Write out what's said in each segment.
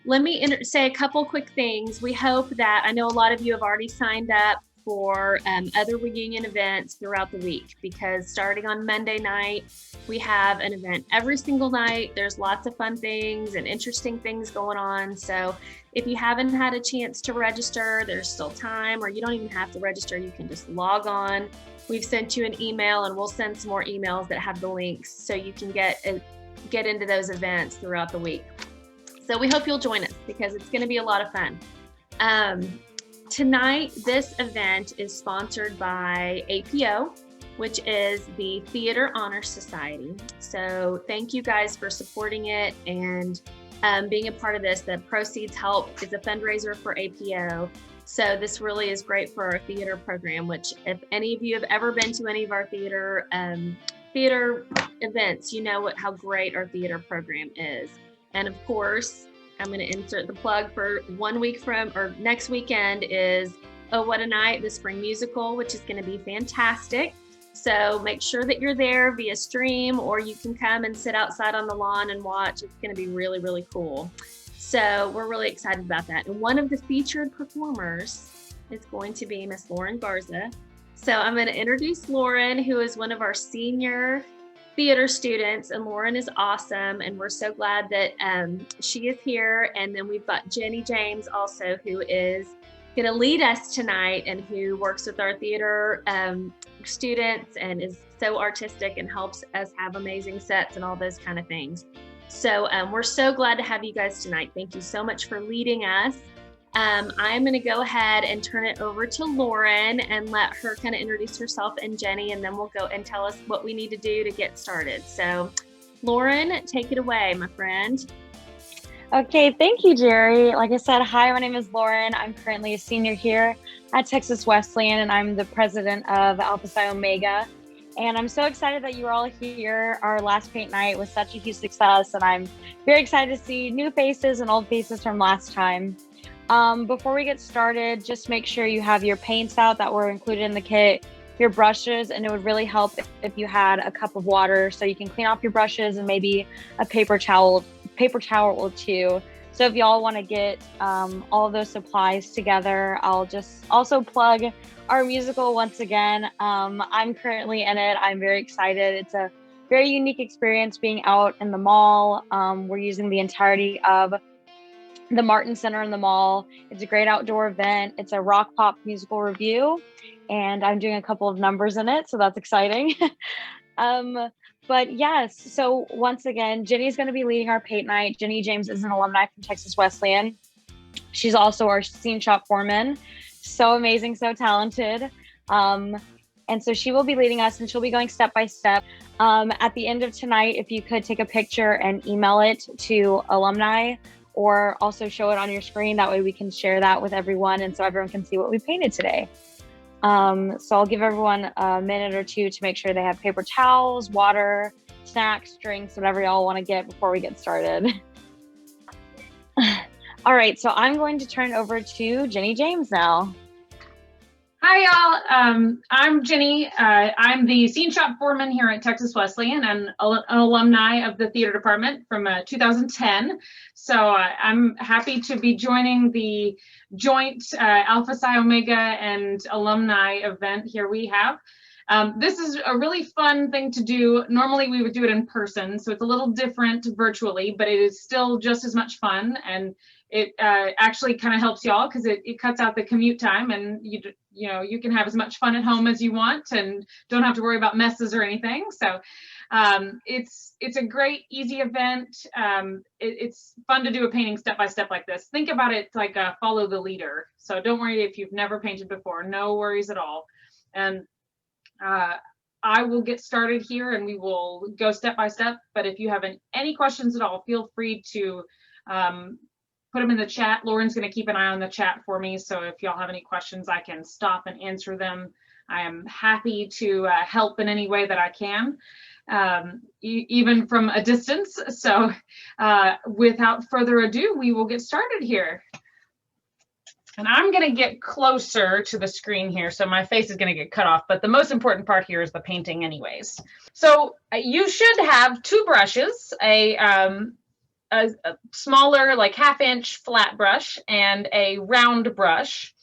let me say a couple quick things. We hope that, I know a lot of you have already signed up for other reunion events throughout the week, because starting on Monday night, we have an event every single night. There's lots of fun things and interesting things going on. So if you haven't had a chance to register, there's still time, or you don't even have to register. You can just log on. We've sent you an email, and we'll send some more emails that have the links so you can get into those events throughout the week. So we hope you'll join us, because it's going to be a lot of fun. Tonight, this event is sponsored by APO, which is the Theater Honor Society. So thank you guys for supporting it and being a part of this. The proceeds help is a fundraiser for APO. So this really is great for our theater program, which if any of you have ever been to any of our theater events, you know how great our theater program is. And of course, I'm going to insert the plug for 1 week from, or next weekend is Oh What a Night, the spring musical, which is going to be fantastic. So make sure that you're there via stream, or you can come and sit outside on the lawn and watch. It's going to be really, really cool. So we're really excited about that. And one of the featured performers is going to be Miss Lauren Garza. So I'm going to introduce Lauren, who is one of our senior theater students, and Lauren is awesome, and we're so glad that she is here. And then we've got Jenny James also, who is going to lead us tonight and who works with our theater students and is so artistic and helps us have amazing sets and all those kind of things. So we're so glad to have you guys tonight. Thank you so much for leading us. I'm going to go ahead and turn it over to Lauren and let her kind of introduce herself and Jenny, and then we'll go and tell us what we need to do to get started. So Lauren, take it away, my friend. Okay, thank you, Jerry. Like I said, hi, my name is Lauren. I'm currently a senior here at Texas Wesleyan, and I'm the president of Alpha Psi Omega. And I'm so excited that you're all here. Our last paint night was such a huge success, and I'm very excited to see new faces and old faces from last time. Before we get started, just make sure you have your paints out that were included in the kit, your brushes, and it would really help if you had a cup of water so you can clean off your brushes, and maybe a paper towel or two. So if y'all want to get all of those supplies together, I'll just also plug our musical once again. I'm currently in it. I'm very excited. It's a very unique experience being out in the mall. We're using the entirety of the Martin Center in the mall. It's a great outdoor event. It's a rock pop musical review, and I'm doing a couple of numbers in it, so that's exciting. But yes, so once again, Jenny's going to be leading our paint night. Jenny James is an alumni from Texas Wesleyan. She's also our scene shop foreman. So amazing, so talented. And so she will be leading us, and she'll be going step by step. At the end of tonight, if you could take a picture and email it to alumni, or also show it on your screen. That way we can share that with everyone, and so everyone can see what we painted today. So I'll give everyone a minute or two to make sure they have paper towels, water, snacks, drinks, whatever y'all want to get before we get started. All right, so I'm going to turn it over to Jenny James now. Hi, y'all. I'm Jenny. I'm the scene shop foreman here at Texas Wesleyan and an alumni of the theater department from 2010. So I'm happy to be joining the joint Alpha Psi Omega and alumni event here we have. This is a really fun thing to do. Normally we would do it in person, so it's a little different virtually, but it is still just as much fun. And it actually kind of helps y'all because it cuts out the commute time, and you know you can have as much fun at home as you want and don't have to worry about messes or anything. So it's a great, easy event. It's fun to do a painting step by step like this. Think about it like a follow the leader. So don't worry if you've never painted before. No worries at all. And I will get started here and we will go step by step. But if you have any questions at all, feel free to put them in the chat. Lauren's going to keep an eye on the chat for me. So if y'all have any questions, I can stop and answer them. I am happy to help in any way that I can, even from a distance. So without further ado, we will get started here. And I'm going to get closer to the screen here, so my face is going to get cut off, but the most important part here is the painting anyways. So you should have two brushes, a a smaller, like 1/2-inch flat brush and a round brush.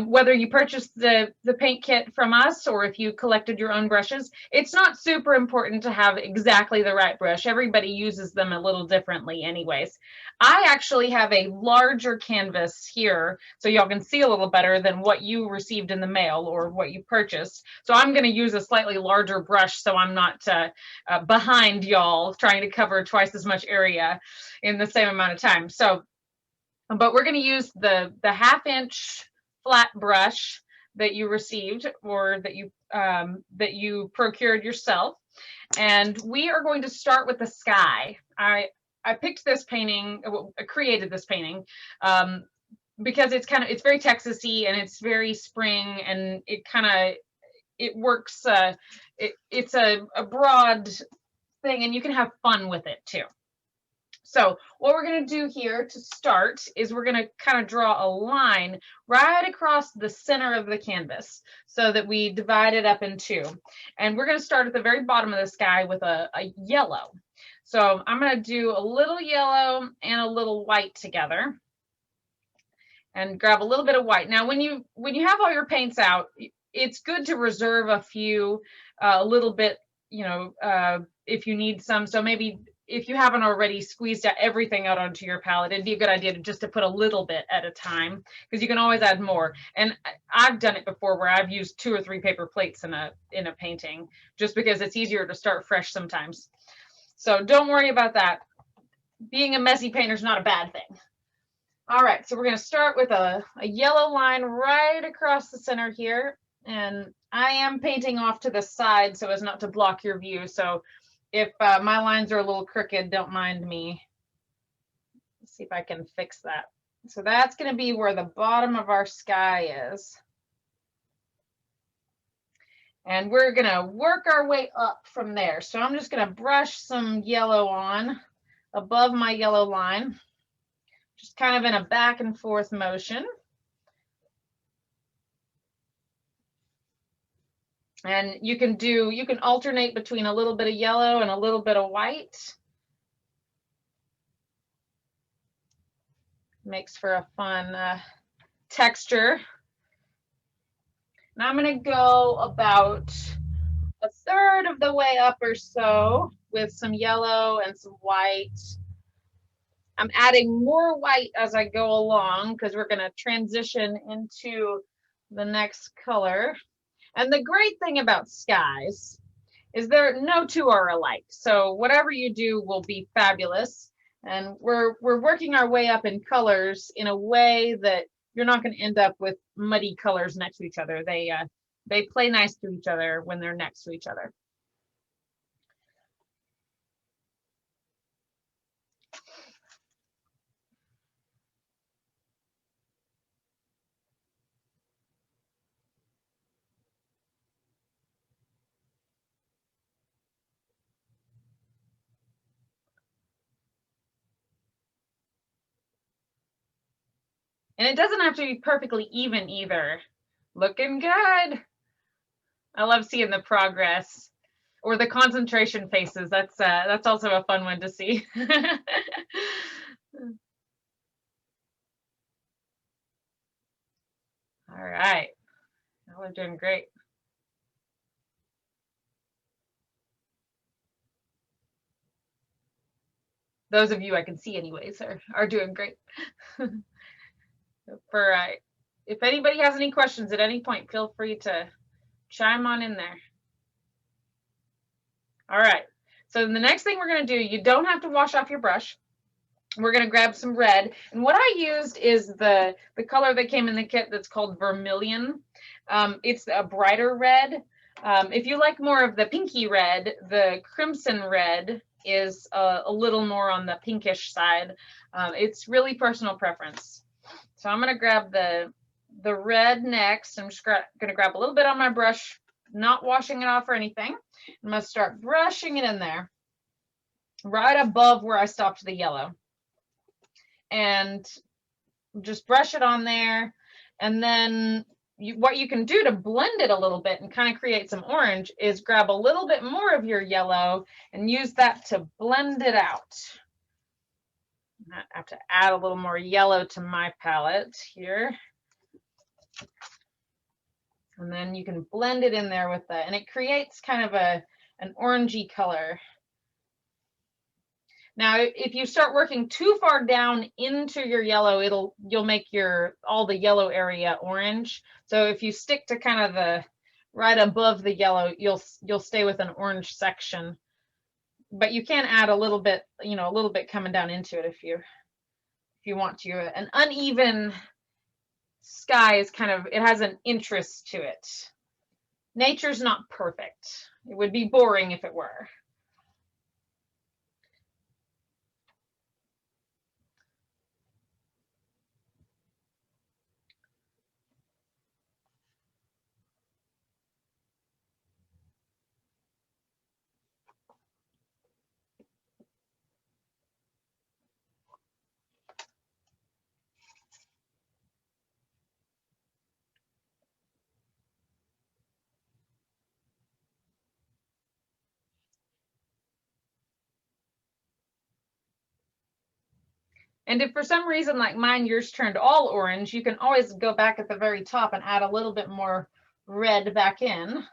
Whether you purchased the paint kit from us or if you collected your own brushes, it's not super important to have exactly the right brush. Everybody uses them a little differently anyways. I actually have a larger canvas here so y'all can see a little better than what you received in the mail or what you purchased. So I'm going to use a slightly larger brush so I'm not behind y'all trying to cover twice as much area in the same amount of time. So, but we're going to use the 1/2-inch flat brush that you received or that you procured yourself, and we are going to start with the sky. I picked this painting, created this painting because it's very Texas-y and it's very spring, and it works. It's a broad thing, and you can have fun with it too. So what we're going to do here to start is we're going to kind of draw a line right across the center of the canvas so that we divide it up in two. And we're going to start at the very bottom of the sky with a yellow. So I'm going to do a little yellow and a little white together and grab a little bit of white. Now, when you have all your paints out, it's good to reserve a few, a little bit, if you need some. So maybe if you haven't already squeezed out everything out onto your palette, it'd be a good idea to put a little bit at a time, because you can always add more. And I've done it before where I've used 2 or 3 paper plates in a painting, just because it's easier to start fresh sometimes. So don't worry about that. Being a messy painter is not a bad thing. All right, so we're going to start with a yellow line right across the center here. And I am painting off to the side so as not to block your view. So if my lines are a little crooked, don't mind me. Let's see if I can fix that. So that's going to be where the bottom of our sky is. And we're going to work our way up from there. So I'm just going to brush some yellow on above my yellow line, just kind of in a back and forth motion. And you can alternate between a little bit of yellow and a little bit of white. Makes for a fun texture. And I'm going to go about 1/3 of the way up or so with some yellow and some white. I'm adding more white as I go along because we're going to transition into the next color. And the great thing about skies is no two are alike. So whatever you do will be fabulous. And we're working our way up in colors in a way that you're not going to end up with muddy colors next to each other. They play nice to each other when they're next to each other. And it doesn't have to be perfectly even either. Looking good. I love seeing the progress or the concentration faces. That's also a fun one to see. All right. Now we're doing great. Those of you I can see anyways are doing great. If anybody has any questions at any point, feel free to chime on in there. All right, so the next thing we're going to do, you don't have to wash off your brush. We're going to grab some red, and what I used is the color that came in the kit that's called vermilion. It's a brighter red. If you like more of the pinky red, the crimson red is a little more on the pinkish side. It's really personal preference. So I'm going to grab the red next. I'm just going to grab a little bit on my brush, not washing it off or anything. I'm going to start brushing it in there, right above where I stopped the yellow. And just brush it on there. And then what you can do to blend it a little bit and kind of create some orange is grab a little bit more of your yellow and use that to blend it out. I have to add a little more yellow to my palette here. And then you can blend it in there with that, and it creates kind of an orangey color. Now, if you start working too far down into your yellow, you'll make all the yellow area orange. So if you stick to kind of the right above the yellow, you'll stay with an orange section. But you can add a little bit, you know, a little bit coming down into it if you want to. An uneven sky is kind of, it has an interest to it. Nature's not perfect. It would be boring if it were. And if for some reason, like mine, yours turned all orange, you can always go back at the very top and add a little bit more red back in,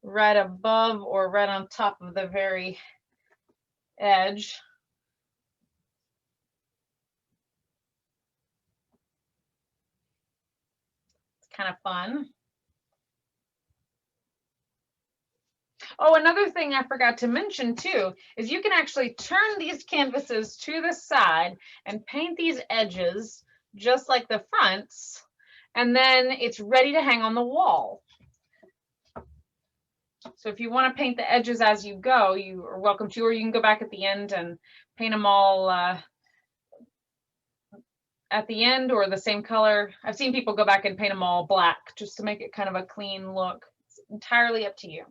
right above or right on top of the very edge. It's kind of fun. Oh, another thing I forgot to mention too, is you can actually turn these canvases to the side and paint these edges just like the fronts, and then it's ready to hang on the wall. So if you want to paint the edges as you go, you are welcome to, or you can go back at the end and paint them all at the end or the same color. I've seen people go back and paint them all black just to make it kind of a clean look. It's entirely up to you.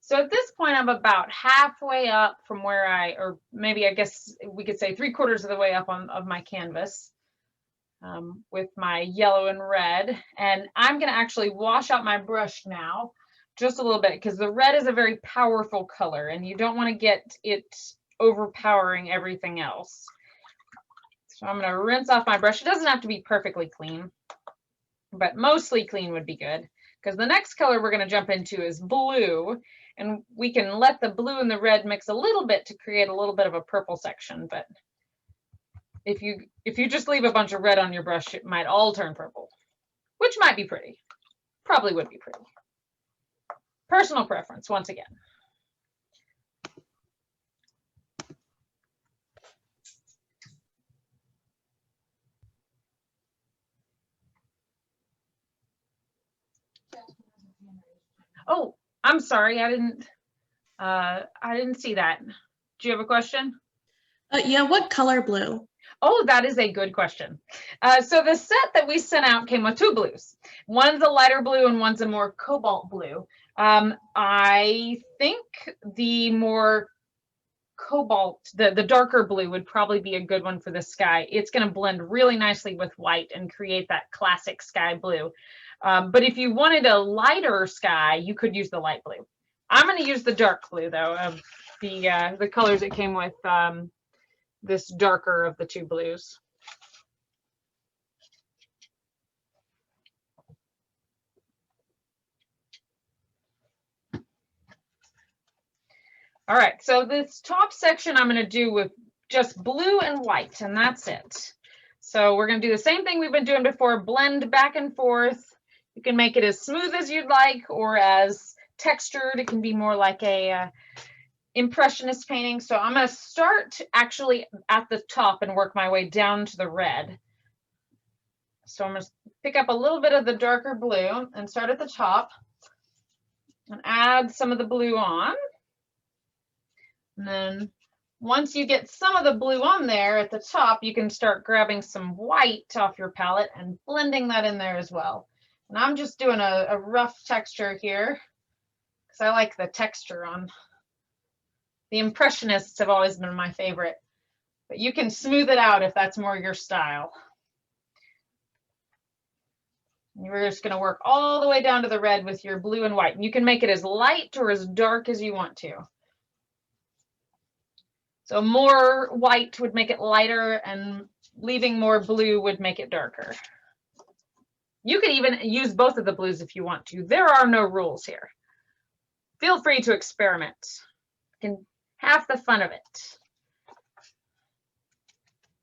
So at this point, I'm about halfway up from where or maybe I guess we could say 3/4 of the way up of my canvas with my yellow and red. And I'm going to actually wash out my brush now just a little bit, because the red is a very powerful color and you don't want to get it overpowering everything else. So I'm going to rinse off my brush. It doesn't have to be perfectly clean, but mostly clean would be good, because the next color we're going to jump into is blue. And we can let the blue and the red mix a little bit to create a little bit of a purple section. But if you just leave a bunch of red on your brush, it might all turn purple, which might be pretty. Probably would be pretty. Personal preference, once again. Oh, I'm sorry, I didn't see that. Do you have a question? Yeah, what color blue? Oh, that is a good question. So the set that we sent out came with 2 blues. One's a lighter blue and one's a more cobalt blue. I think the more cobalt, the darker blue would probably be a good one for the sky. It's going to blend really nicely with white and create that classic sky blue. But if you wanted a lighter sky, you could use the light blue. I'm going to use the dark blue though, of the colors that came with this darker of the 2 blues. All right, so this top section I'm going to do with just blue and white, and that's it. So we're going to do the same thing we've been doing before, blend back and forth. You can make it as smooth as you'd like or as textured. It can be more like a impressionist painting. So I'm going to start actually at the top and work my way down to the red. So I'm going to pick up a little bit of the darker blue and start at the top and add some of the blue on. And then once you get some of the blue on there at the top, you can start grabbing some white off your palette and blending that in there as well. And I'm just doing a rough texture here because I like the texture on. The Impressionists have always been my favorite, but you can smooth it out if that's more your style. You're just going to work all the way down to the red with your blue and white. And you can make it as light or as dark as you want to. So more white would make it lighter, and leaving more blue would make it darker. You could even use both of the blues if you want to. There are no rules here. Feel free to experiment. You can have the fun of it.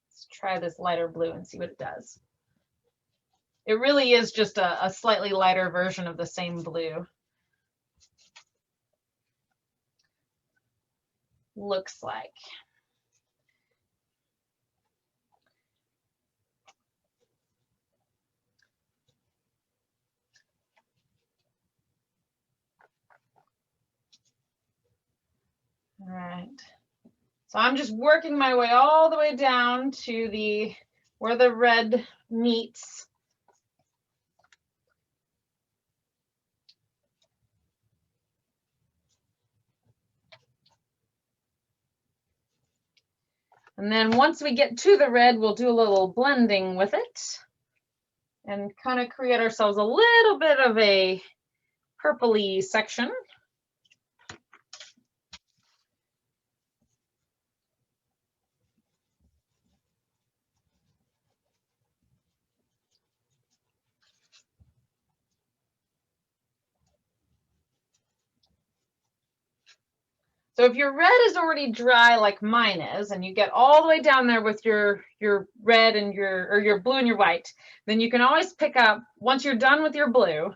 Let's try this lighter blue and see what it does. It really is just a slightly lighter version of the same blue. Looks like. All right. So I'm just working my way all the way down to where the red meets. And then once we get to the red, we'll do a little blending with it and kind of create ourselves a little bit of a purpley section. So if your red is already dry like mine is, and you get all the way down there with your red and your blue and your white, then you can always pick up, once you're done with your blue,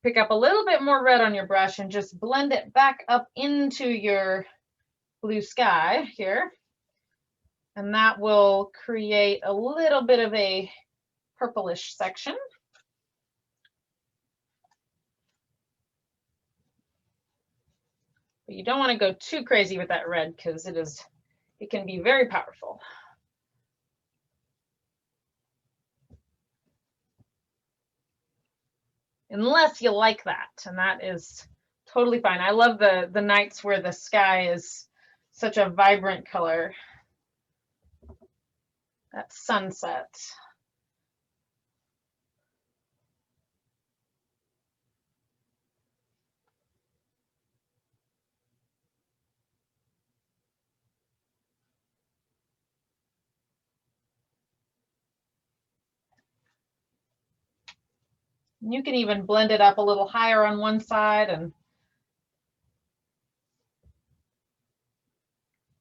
pick up a little bit more red on your brush and just blend it back up into your blue sky here. And that will create a little bit of a purplish section. But you don't want to go too crazy with that red because it can be very powerful. Unless you like that, and that is totally fine. I love the nights where the sky is such a vibrant color. That sunset. You can even blend it up a little higher on one side and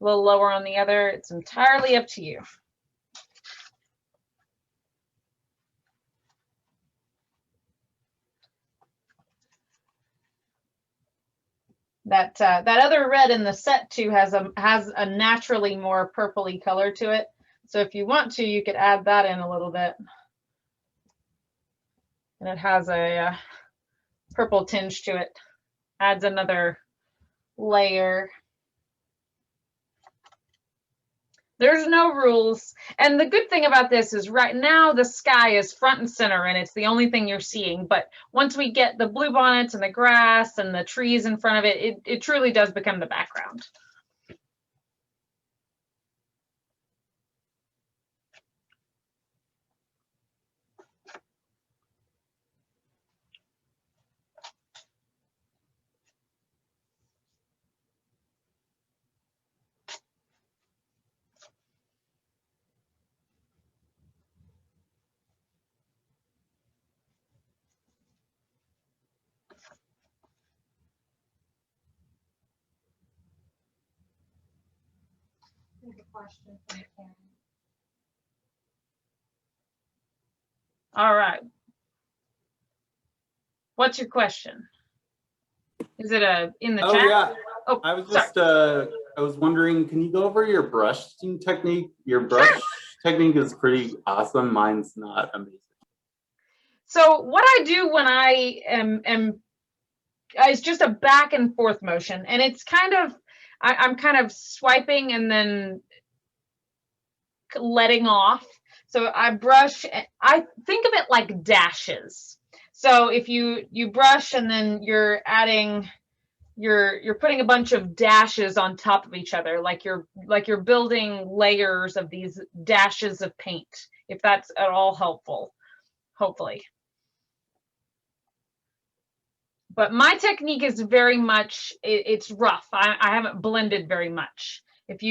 a little lower on the other. It's entirely up to you. That other red in the set too has a naturally more purpley color to it. So if you want to, you could add that in a little bit. And it has a purple tinge to it. Adds another layer. There's no rules. And the good thing about this is right now the sky is front and center and it's the only thing you're seeing. But once we get the bluebonnets and the grass and the trees in front of it, it truly does become the background. All right. What's your question? Is it in the chat? Yeah. Oh, I was just I was wondering, can you go over your brushing technique? Your brush technique is pretty awesome. Mine's not amazing. So what I do when I am it's just a back and forth motion, and it's kind of, I'm kind of swiping and then letting off. So I brush, I think of it like dashes. So if you brush and then you're adding, you're putting a bunch of dashes on top of each other, like you're building layers of these dashes of paint, if that's at all helpful, hopefully. But my technique is very much, it's rough. I haven't blended very much. If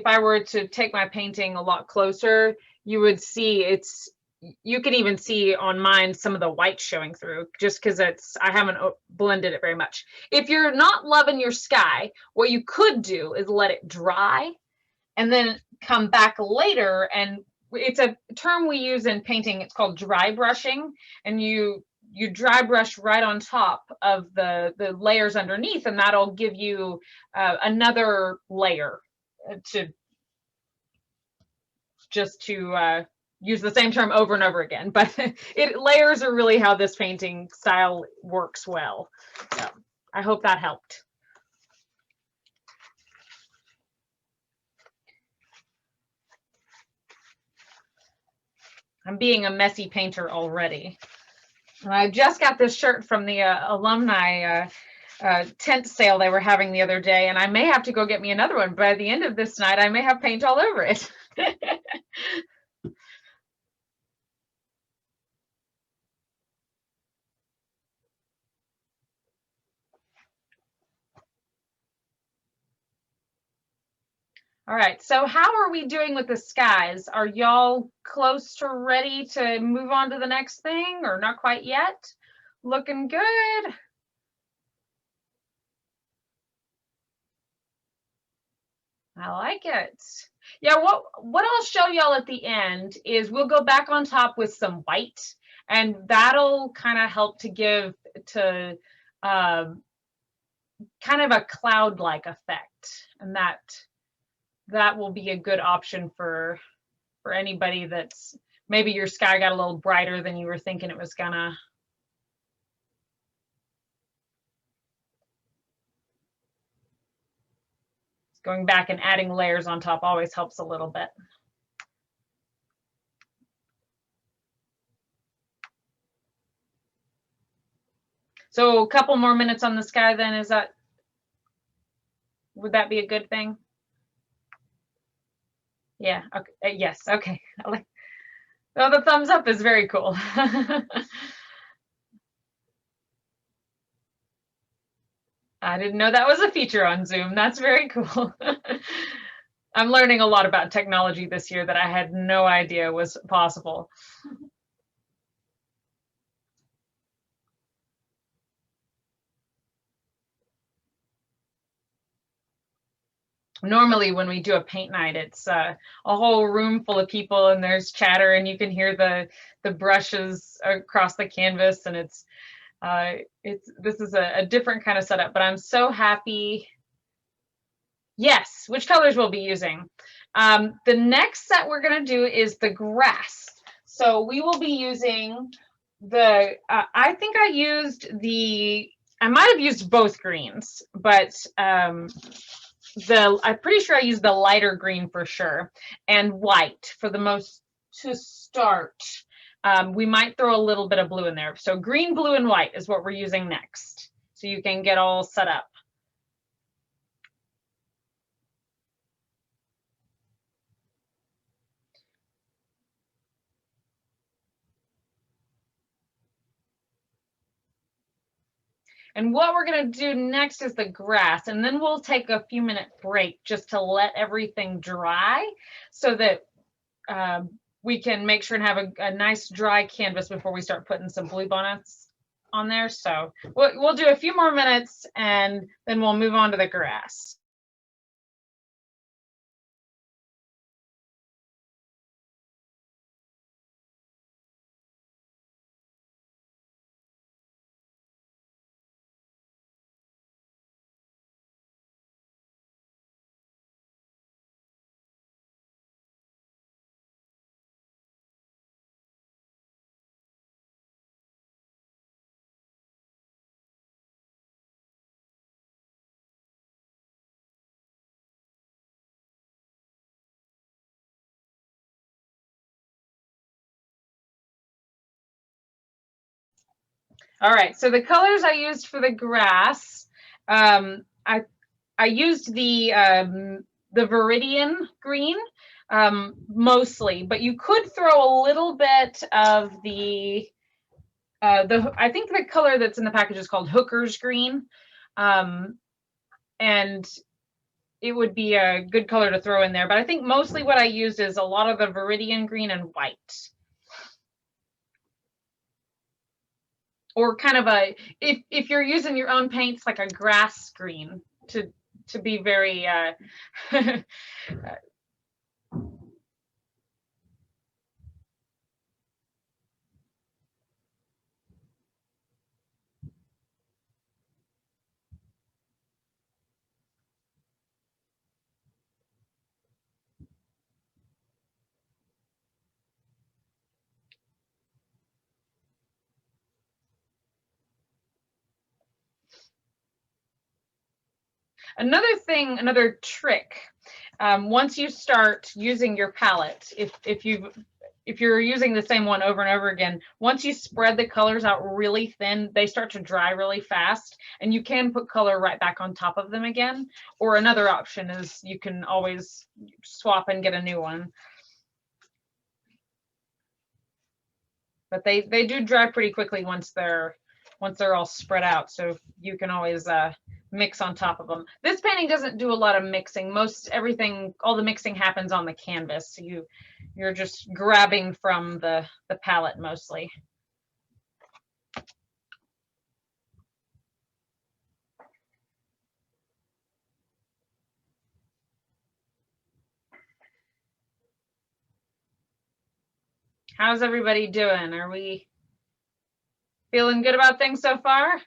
I were to take my painting a lot closer, you would see you can even see on mine some of the white showing through, just because I haven't blended it very much. If you're not loving your sky, what you could do is let it dry and then come back later. And it's a term we use in painting. It's called dry brushing. And you dry brush right on top of the layers underneath, and that'll give you another layer to use the same term over and over again. But layers are really how this painting style works well. So I hope that helped. I'm being a messy painter already. And I just got this shirt from the alumni tent sale they were having the other day, and I may have to go get me another one. By the end of this night, I may have paint all over it. All right, so how are we doing with the skies? Are y'all close to ready to move on to the next thing, or not quite yet? Looking good. I like it. Yeah, what I'll show y'all at the end is we'll go back on top with some white, and that'll kind of help to give to kind of a cloud-like effect, and that will be a good option for anybody that's maybe your sky got a little brighter than you were thinking it was gonna. Going back and adding layers on top always helps a little bit. So a couple more minutes on the sky then, would that be a good thing? Yeah, okay, yes, okay. Oh, the thumbs up is very cool. I didn't know that was a feature on Zoom. That's very cool. I'm learning a lot about technology this year that I had no idea was possible. Normally when we do a paint night, it's a whole room full of people and there's chatter and you can hear the brushes across the canvas, and this is a different kind of setup, but I'm so happy. Yes, which colors we'll be using. The next set we're going to do is the grass. So we will be using I think I might have used both greens, but I'm pretty sure I used the lighter green for sure, and white for the most to start. We might throw a little bit of blue in there. So green, blue, and white is what we're using next. So you can get all set up. And what we're going to do next is the grass, and then we'll take a few minute break just to let everything dry so that we can make sure and have a nice dry canvas before we start putting some blue bonnets on there. So we'll do a few more minutes and then we'll move on to the grass. All right, so the colors I used for the grass, I used the Viridian green mostly, but you could throw a little bit of the I think the color that's in the package is called Hooker's green, and it would be a good color to throw in there. But I think mostly what I used is a lot of the Viridian green and white. Or kind of a, if you're using your own paints, like a grass green to be very another trick, once you start using your palette, if you're using the same one over and over again, once you spread the colors out really thin, they start to dry really fast, and you can put color right back on top of them again. Or another option is you can always swap and get a new one. But they do dry pretty quickly once they're all spread out, so you can always mix on top of them. This painting doesn't do a lot of mixing. All the mixing happens on the canvas, so you're just grabbing from the palette mostly. How's everybody doing? Are we feeling good about things so far?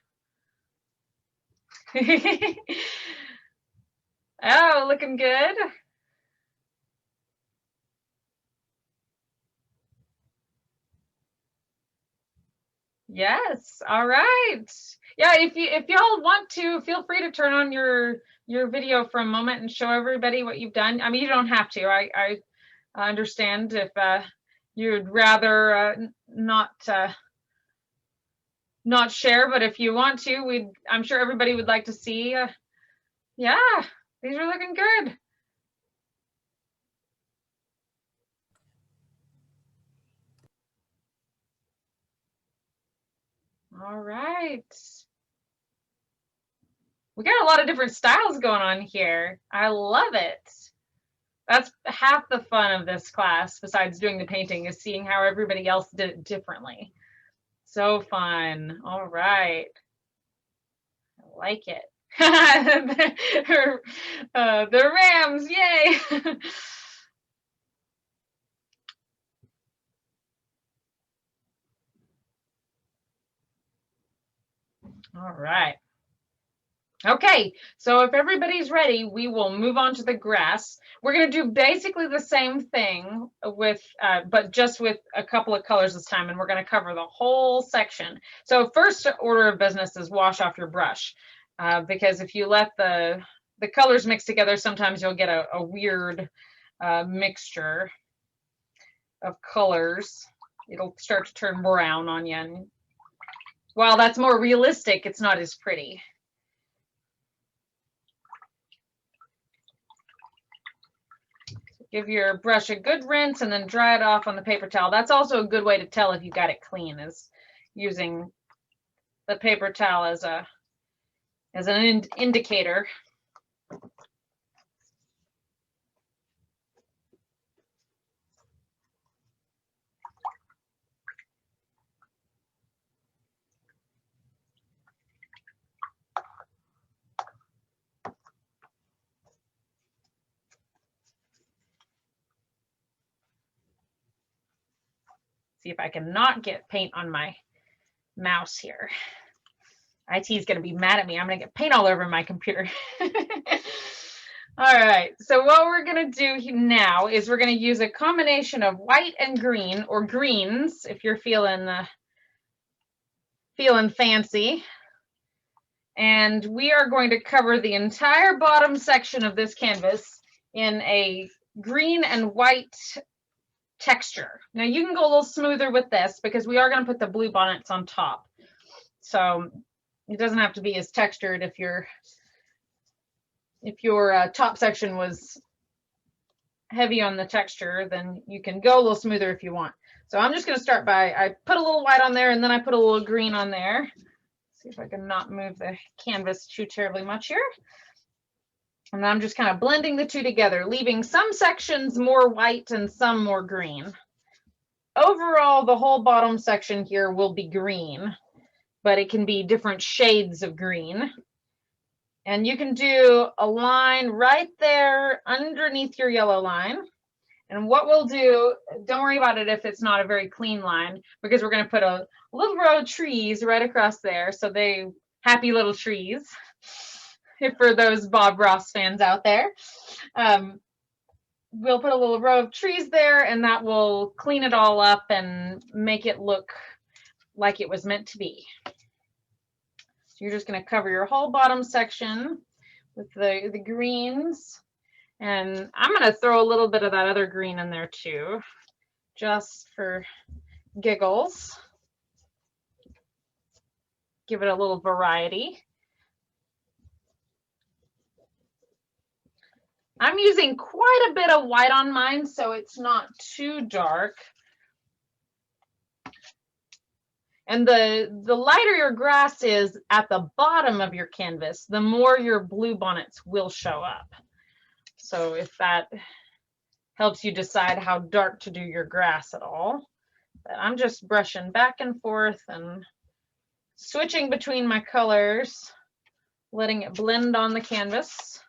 Oh, looking good. Yes. All right. Yeah, if y'all want to, feel free to turn on your video for a moment and show everybody what you've done. I mean, you don't have to. I understand if you'd rather not share, but if you want to, I'm sure everybody would like to see. Yeah, these are looking good. All right. We got a lot of different styles going on here. I love it. That's half the fun of this class, besides doing the painting, is seeing how everybody else did it differently. So fun. All right. I like it. The Rams, yay. All right. Okay, so if everybody's ready, we will move on to the grass. We're going to do basically the same thing with, but just with a couple of colors this time, and we're going to cover the whole section. So first order of business is wash off your brush, because if you let the colors mix together, sometimes you'll get a weird mixture of colors. It'll start to turn brown on you. And while that's more realistic, it's not as pretty. Give your brush a good rinse and then dry it off on the paper towel. That's also a good way to tell if you got it clean, is using the paper towel as an indicator. See if I can not get paint on my mouse here. IT is going to be mad at me. I'm going to get paint all over my computer. All right, so what we're going to do now is we're going to use a combination of white and green, or greens if you're feeling fancy. And we are going to cover the entire bottom section of this canvas in a green and white texture. Now you can go a little smoother with this because we are going to put the blue bonnets on top. So it doesn't have to be as textured if your top section was heavy on the texture, then you can go a little smoother if you want. So I'm just going to start by, I put a little white on there and then I put a little green on there. See if I can not move the canvas too terribly much here. And I'm just kind of blending the two together, leaving some sections more white and some more green. Overall, the whole bottom section here will be green, but it can be different shades of green. And you can do a line right there underneath your yellow line. And what we'll do, don't worry about it if it's not a very clean line, because we're going to put a little row of trees right across there. So they happy little trees, if for those Bob Ross fans out there. We'll put a little row of trees there, and that will clean it all up and make it look like it was meant to be. You're just going to cover your whole bottom section with the greens. And I'm going to throw a little bit of that other green in there too, just for giggles. Give it a little variety. I'm using quite a bit of white on mine, so it's not too dark. And the lighter your grass is at the bottom of your canvas, the more your blue bonnets will show up. So if that helps you decide how dark to do your grass at all, but I'm just brushing back and forth and switching between my colors, letting it blend on the canvas.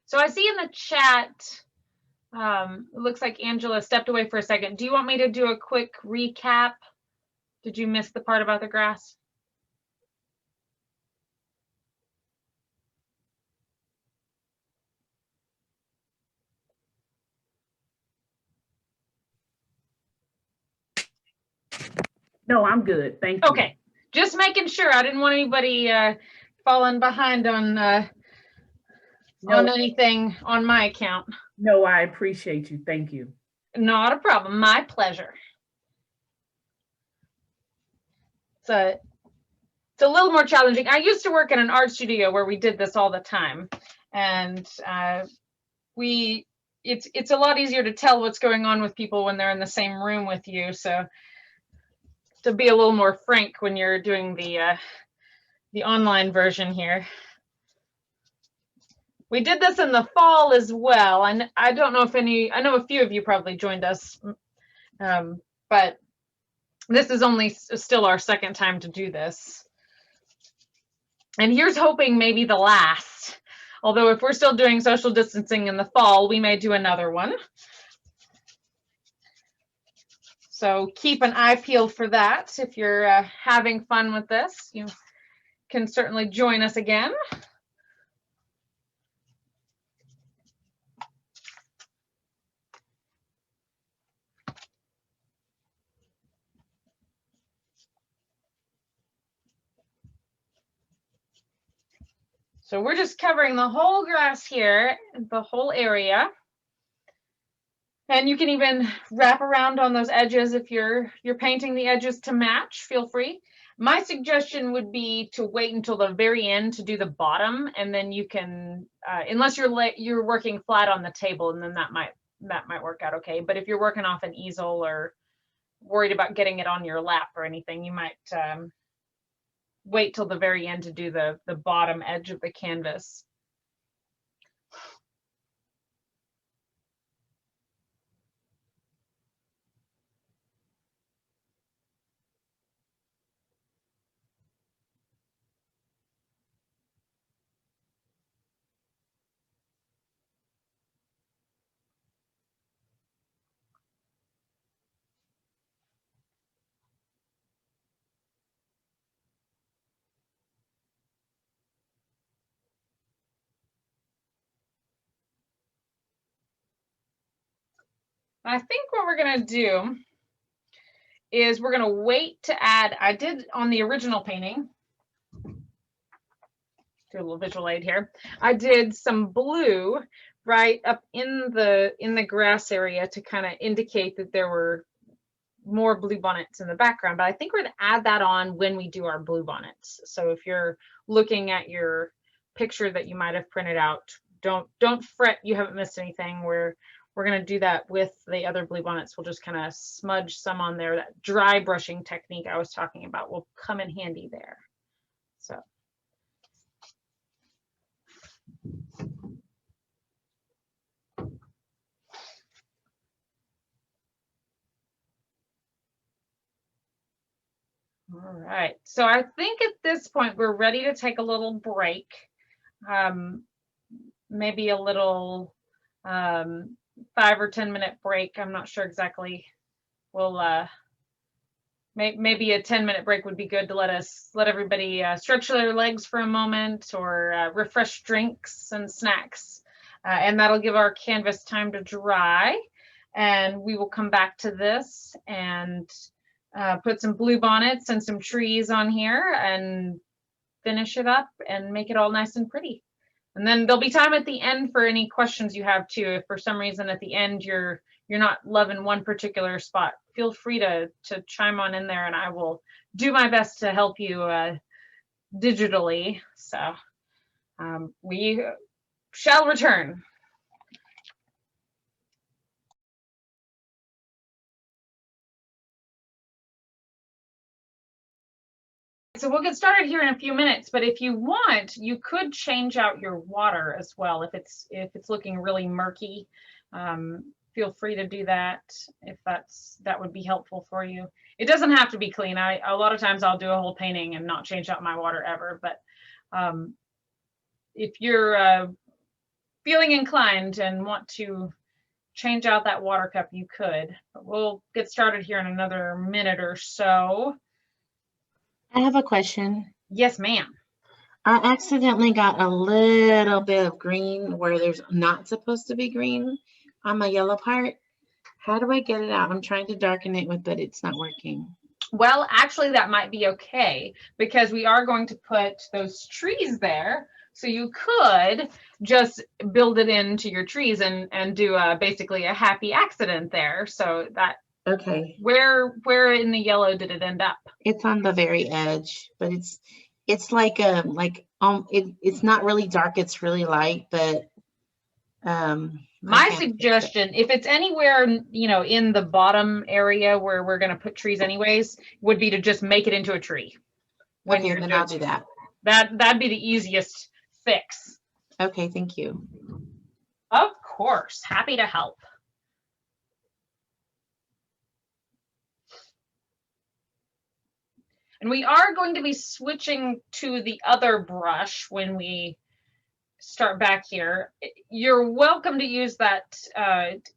So I see in the chat, it looks like Angela stepped away for a second. Do you want me to do a quick recap? Did you miss the part about the grass? No, I'm good. Thank you. Okay, just making sure. I didn't want anybody falling behind on anything on my account. No, I appreciate you. Thank you. Not a problem. My pleasure. It's a little more challenging. I used to work in an art studio where we did this all the time, and it's a lot easier to tell what's going on with people when they're in the same room with you. So to be a little more frank when you're doing the online version here. We did this in the fall as well, and I don't know if I know a few of you probably joined us, but this is only still our second time to do this. And here's hoping maybe the last, although if we're still doing social distancing in the fall, we may do another one. So keep an eye peeled for that. If you're having fun with this, you can certainly join us again. So we're just covering the whole grass here, the whole area. And you can even wrap around on those edges if you're painting the edges to match, feel free. My suggestion would be to wait until the very end to do the bottom, and then you can, unless you're working flat on the table, and then that might that might work out okay. But if you're working off an easel or worried about getting it on your lap or anything, you might wait till the very end to do the bottom edge of the canvas. I think what we're gonna do is we're gonna wait to add, I did on the original painting, do a little visual aid here. I did some blue right up in the grass area to kind of indicate that there were more blue bonnets in the background, but I think we're gonna add that on when we do our blue bonnets. So if you're looking at your picture that you might have printed out, don't fret, you haven't missed anything. We're going to do that with the other blue bonnets. We'll just kind of smudge some on there. That dry brushing technique I was talking about will come in handy there. So. All right, so I think at this point we're ready to take a little break. Maybe a little 5 or 10 minute break. I'm not sure exactly. We'll maybe a 10-minute break would be good to let everybody stretch their legs for a moment or refresh drinks and snacks, and that'll give our canvas time to dry. And we will come back to this and put some blue bonnets and some trees on here and finish it up and make it all nice and pretty. And then there'll be time at the end for any questions you have too. If for some reason at the end you're not loving one particular spot, feel free to chime on in there and I will do my best to help you digitally. So we shall return. So we'll get started here in a few minutes, but if you want, you could change out your water as well. If it's looking really murky, feel free to do that if that would be helpful for you. It doesn't have to be clean. A lot of times I'll do a whole painting and not change out my water ever, but if you're feeling inclined and want to change out that water cup, you could. But we'll get started here in another minute or so. I have a question. Yes, ma'am. I accidentally got a little bit of green where there's not supposed to be green on my yellow part. How do I get it out? I'm trying to darken it with, but it's not working. Well, actually, that might be okay because we are going to put those trees there. So you could just build it into your trees and do basically a happy accident there. So that. Okay. Where in the yellow did it end up? It's on the very edge, but it's like it's not really dark, it's really light, but my suggestion, if it's anywhere, in the bottom area where we're going to put trees anyways, would be to just make it into a tree. Okay, then I'll do that. That'd be the easiest fix. Okay, thank you. Of course, happy to help. And we are going to be switching to the other brush when we start back here. You're welcome to use that,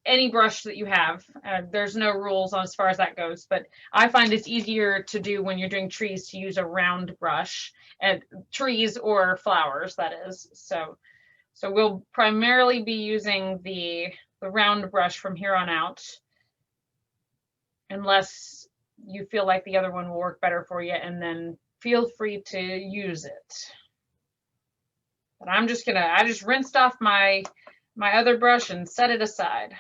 any brush that you have. There's no rules as far as that goes, but I find it's easier to do when you're doing trees to use a round brush, and trees or flowers, that is. So we'll primarily be using the round brush from here on out, unless you feel like the other one will work better for you, and then feel free to use it. But I just rinsed off my other brush and set it aside.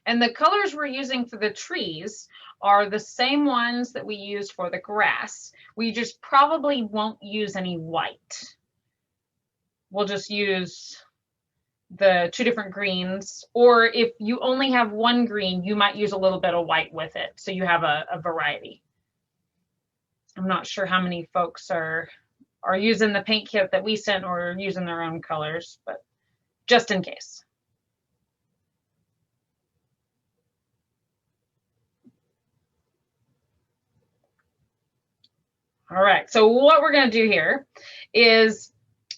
And the colors we're using for the trees are the same ones that we used for the grass. We just probably won't use any white. We'll just use the 2 different greens, or if you only have 1 green, you might use a little bit of white with it, so you have a variety. I'm not sure how many folks are using the paint kit that we sent or using their own colors, but just in case. All right, so what we're going to do here is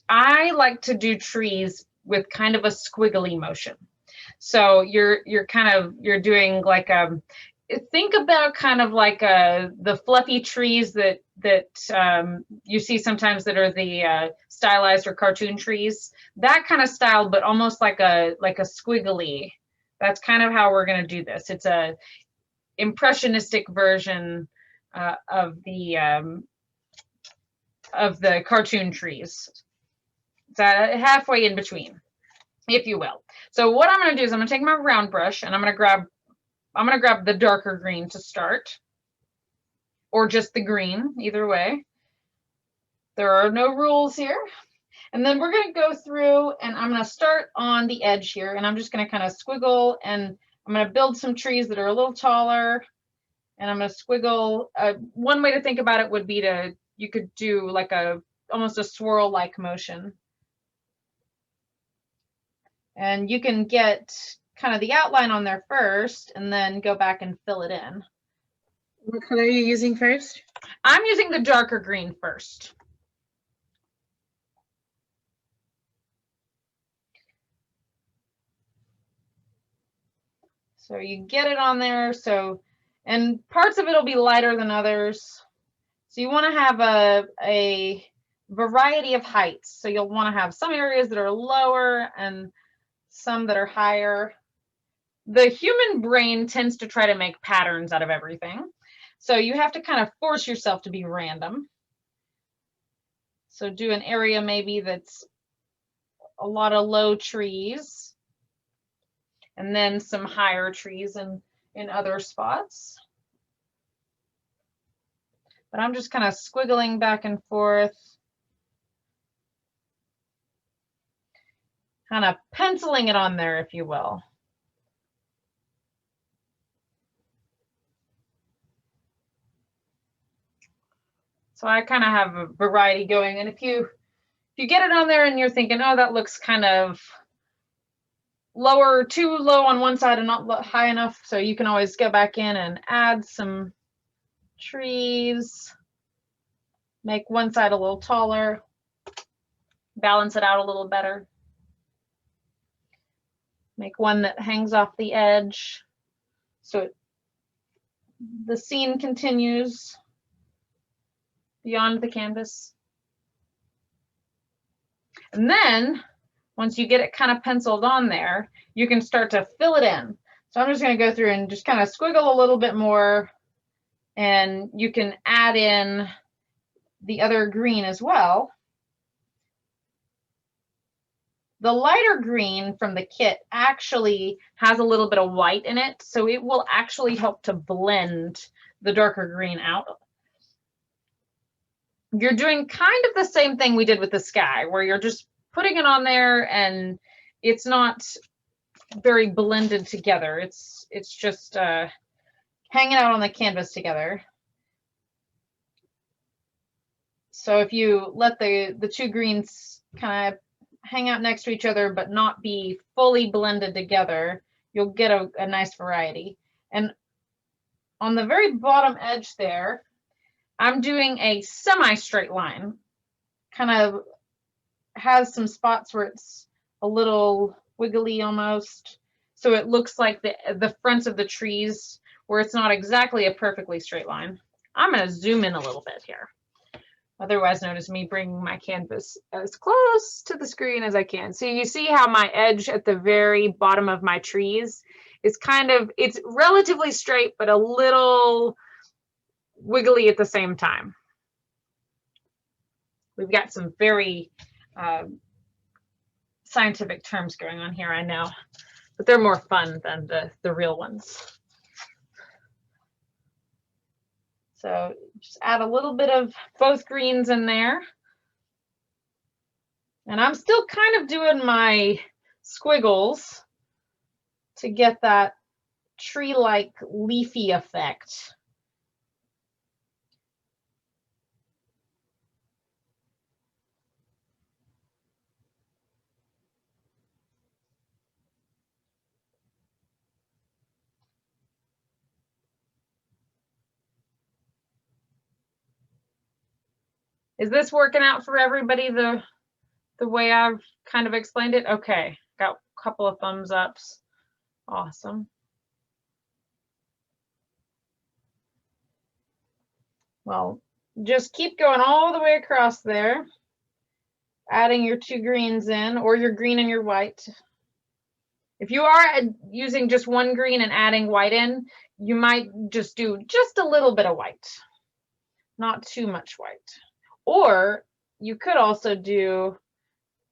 I like to do trees with kind of a squiggly motion. So you're doing like think about kind of like the fluffy trees that you see sometimes that are the stylized or cartoon trees, that kind of style, but almost like a squiggly. That's kind of how we're going to do this. It's a impressionistic version of the cartoon trees. It's halfway in between, if you will. So what I'm going to do is I'm going to take my round brush and I'm going to grab the darker green to start, or just the green, either way. There are no rules here. And then we're going to go through and I'm going to start on the edge here, and I'm just going to kind of squiggle, and I'm going to build some trees that are a little taller, and I'm going to squiggle. One way to think about it would be you could do like almost a swirl-like motion. And you can get kind of the outline on there first and then go back and fill it in. What color are you using first? I'm using the darker green first. So you get it on there. And parts of it will be lighter than others. So you want to have a variety of heights. So you'll want to have some areas that are lower and some that are higher. The human brain tends to try to make patterns out of everything. So you have to kind of force yourself to be random. So do an area maybe that's a lot of low trees, and then some higher trees in other spots. But I'm just kind of squiggling back and forth, kind of penciling it on there, if you will. So I kind of have a variety going. And if you get it on there and you're thinking, oh, that looks kind of lower, too low on one side and not high enough, so you can always go back in and add some trees, make one side a little taller, balance it out a little better. Make one that hangs off the edge so the scene continues beyond the canvas. And then once you get it kind of penciled on there, you can start to fill it in. So I'm just going to go through and just kind of squiggle a little bit more, and you can add in the other green as well. The lighter green from the kit actually has a little bit of white in it, so it will actually help to blend the darker green out. You're doing kind of the same thing we did with the sky, where you're just putting it on there and it's not very blended together. It's just hanging out on the canvas together. So if you let the two greens kind of hang out next to each other but not be fully blended together, you'll get a nice variety. And on the very bottom edge there, I'm doing a semi-straight line. Kind of has some spots where it's a little wiggly almost, so it looks like the fronts of the trees where it's not exactly a perfectly straight line. I'm going to zoom in a little bit here, otherwise known as me bringing my canvas as close to the screen as I can. So you see how my edge at the very bottom of my trees is it's relatively straight, but a little wiggly at the same time. We've got some very scientific terms going on here, I know. but they're more fun than the real ones. So just add a little bit of both greens in there. And I'm still kind of doing my squiggles to get that tree-like leafy effect. Is this working out for everybody the way I've kind of explained it? Okay, got a couple of thumbs ups. Awesome. Well, just keep going all the way across there, adding your two greens in, or your green and your white. If you are using just one green and adding white in, you might just do just a little bit of white, not too much white. Or you could also do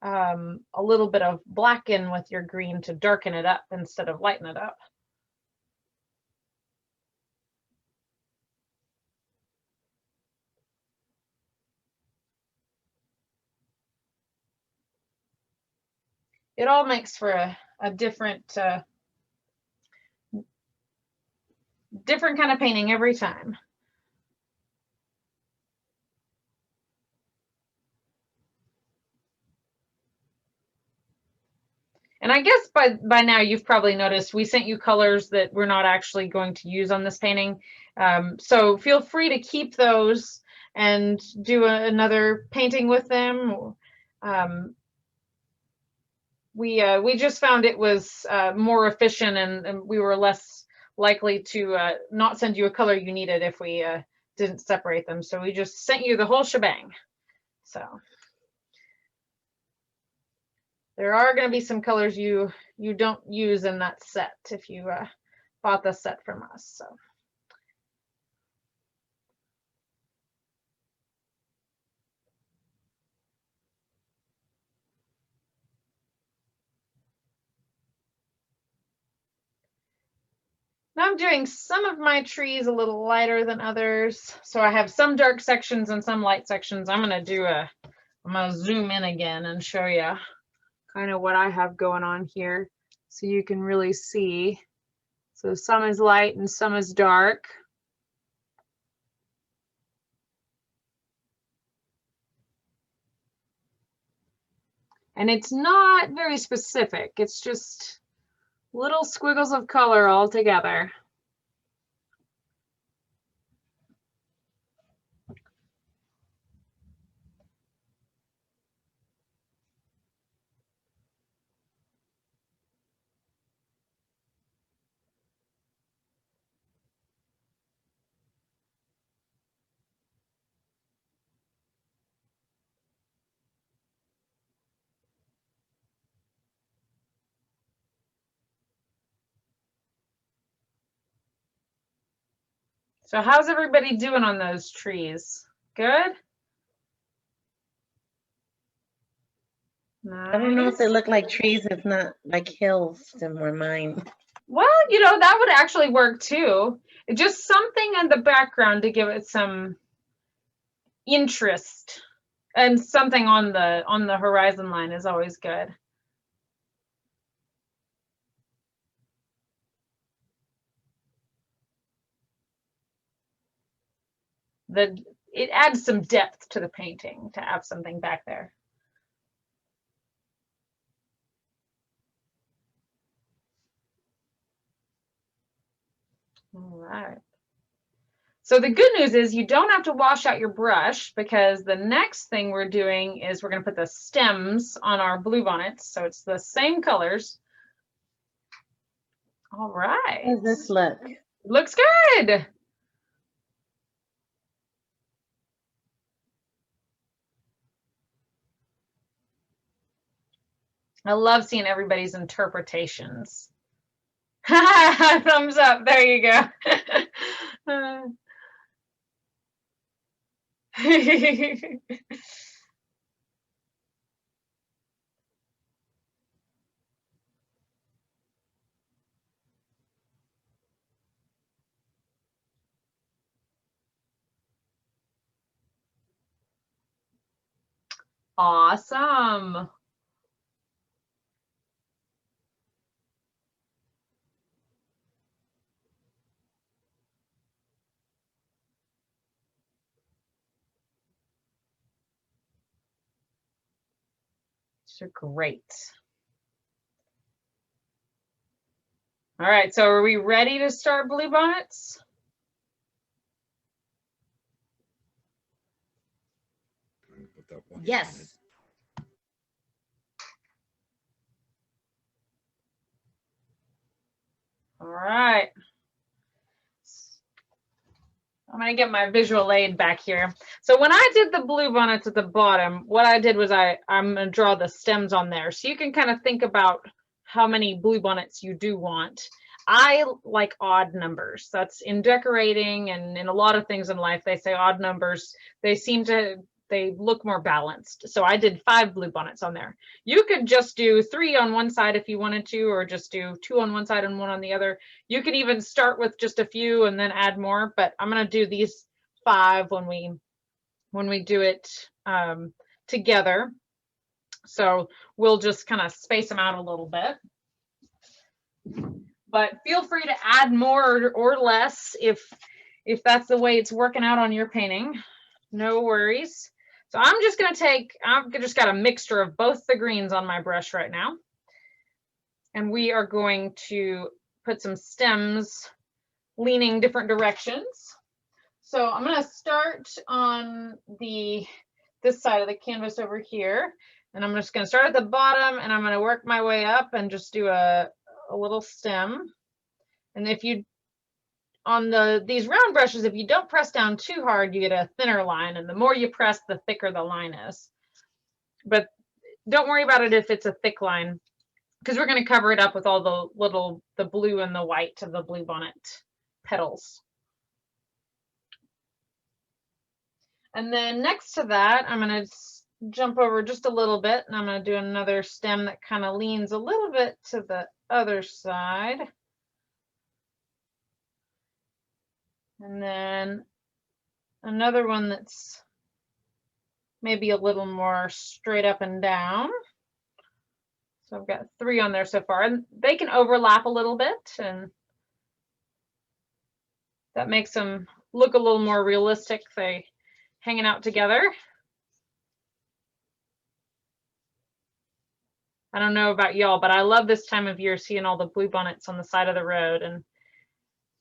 a little bit of black in with your green to darken it up instead of lighten it up. It all makes for a different kind of painting every time. And I guess by now you've probably noticed we sent you colors that we're not actually going to use on this painting. So feel free to keep those and do another painting with them. We just found it was more efficient, and we were less likely to not send you a color you needed if we didn't separate them. So we just sent you the whole shebang. So there are going to be some colors you don't use in that set if you bought the set from us. So. Now I'm doing some of my trees a little lighter than others. So I have some dark sections and some light sections. I'm going to zoom in again and show you kind of what I have going on here so you can really see. So some is light and some is dark. And it's not very specific. It's just little squiggles of color all together. So how's everybody doing on those trees? Good? Nice. I don't know if they look like trees, if not like hills to mine. Well, you know, that would actually work too. Just something in the background to give it some interest, and something on the horizon line is always good. It adds some depth to the painting to have something back there. All right. So the good news is you don't have to wash out your brush, because the next thing we're doing is we're going to put the stems on our bluebonnets. So it's the same colors. All right. How does this look? Looks good. I love seeing everybody's interpretations. Thumbs up. There you go. Awesome. So great. All right, so are we ready to start Bluebonnets? Yes. All right. I'm going to get my visual aid back here. So when I did the Bluebonnets at the bottom, what I did was I'm going to draw the stems on there. So you can kind of think about how many Bluebonnets you do want. I like odd numbers. That's in decorating and in a lot of things in life, they say odd numbers. They look more balanced. So I did 5 Bluebonnets on there. You could just do 3 on one side if you wanted to, or just do 2 on one side and 1 on the other. You could even start with just a few and then add more, but I'm going to do these 5 when we do it together. So we'll just kind of space them out a little bit. But feel free to add more or less if that's the way it's working out on your painting. No worries. So I'm just going to I've just got a mixture of both the greens on my brush right now. And we are going to put some stems leaning different directions. So I'm going to start on this side of the canvas over here. And I'm just going to start at the bottom and I'm going to work my way up and just do a little stem. And if you on these round brushes, if you don't press down too hard, you get a thinner line, and the more you press, the thicker the line is. But don't worry about it if it's a thick line, because we're going to cover it up with all the blue and the white of the Bluebonnet petals. And then next to that, I'm going to jump over just a little bit, and I'm going to do another stem that kind of leans a little bit to the other side. And then another one that's maybe a little more straight up and down. So I've got 3 on there so far, and they can overlap a little bit, and that makes them look a little more realistic. They hanging out together. I don't know about y'all, but I love this time of year seeing all the Bluebonnets on the side of the road. And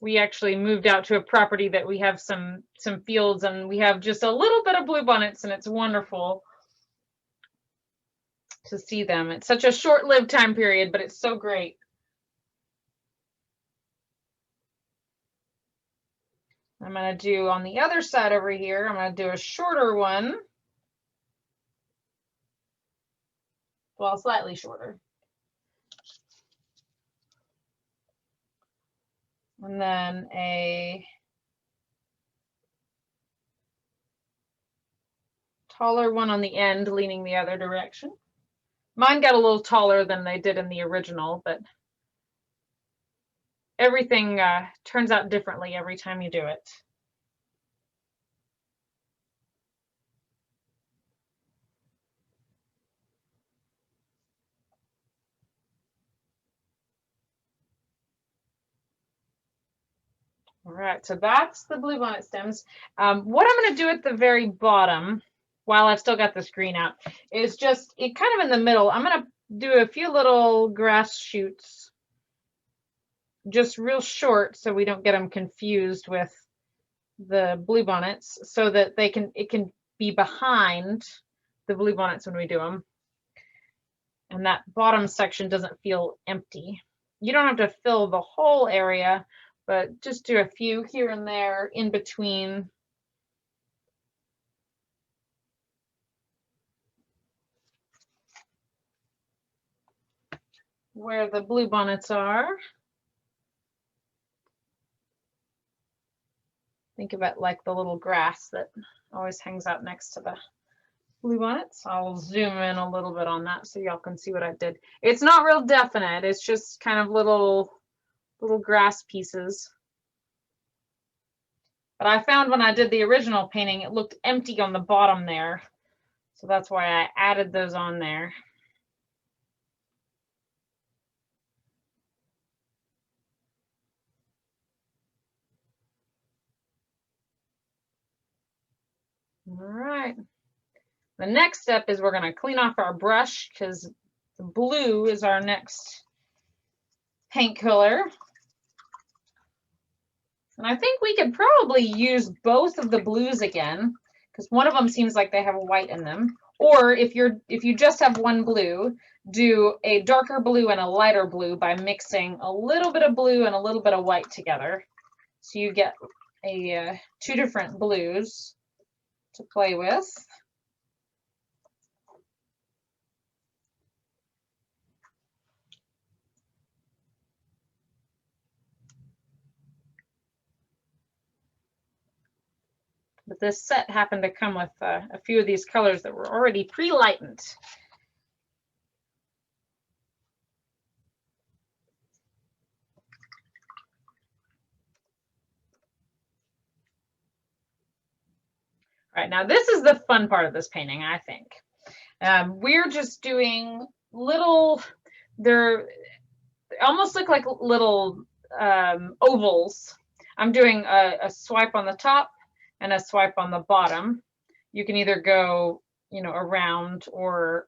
we actually moved out to a property that we have some fields, and we have just a little bit of Bluebonnets, and it's wonderful to see them. It's such a short-lived time period, but it's so great. I'm going to do on the other side over here, I'm going to do a shorter one. Well, slightly shorter. And then a taller one on the end, leaning the other direction. Mine got a little taller than they did in the original, but everything turns out differently every time you do it. All right, so that's the Bluebonnet stems. What I'm going to do at the very bottom, while I've still got this green out, is just kind of in the middle. I'm going to do a few little grass shoots, just real short, so we don't get them confused with the Bluebonnets, so that it can be behind the Bluebonnets when we do them, and that bottom section doesn't feel empty. You don't have to fill the whole area, but just do a few here and there in between. Where the Bluebonnets are. Think of it like the little grass that always hangs out next to the Bluebonnets. I'll zoom in a little bit on that so y'all can see what I did. It's not real definite. It's just kind of little grass pieces. But I found when I did the original painting, it looked empty on the bottom there. So that's why I added those on there. All right. The next step is we're going to clean off our brush because the blue is our next paint color. And I think we could probably use both of the blues again because one of them seems like they have a white in them. Or if you just have one blue, do a darker blue and a lighter blue by mixing a little bit of blue and a little bit of white together. So you get a two different blues to play with. But this set happened to come with a few of these colors that were already pre-lightened. All right, now this is the fun part of this painting, I think. We're just doing little, they almost look like little ovals. I'm doing a swipe on the top and a swipe on the bottom. You can either go, around or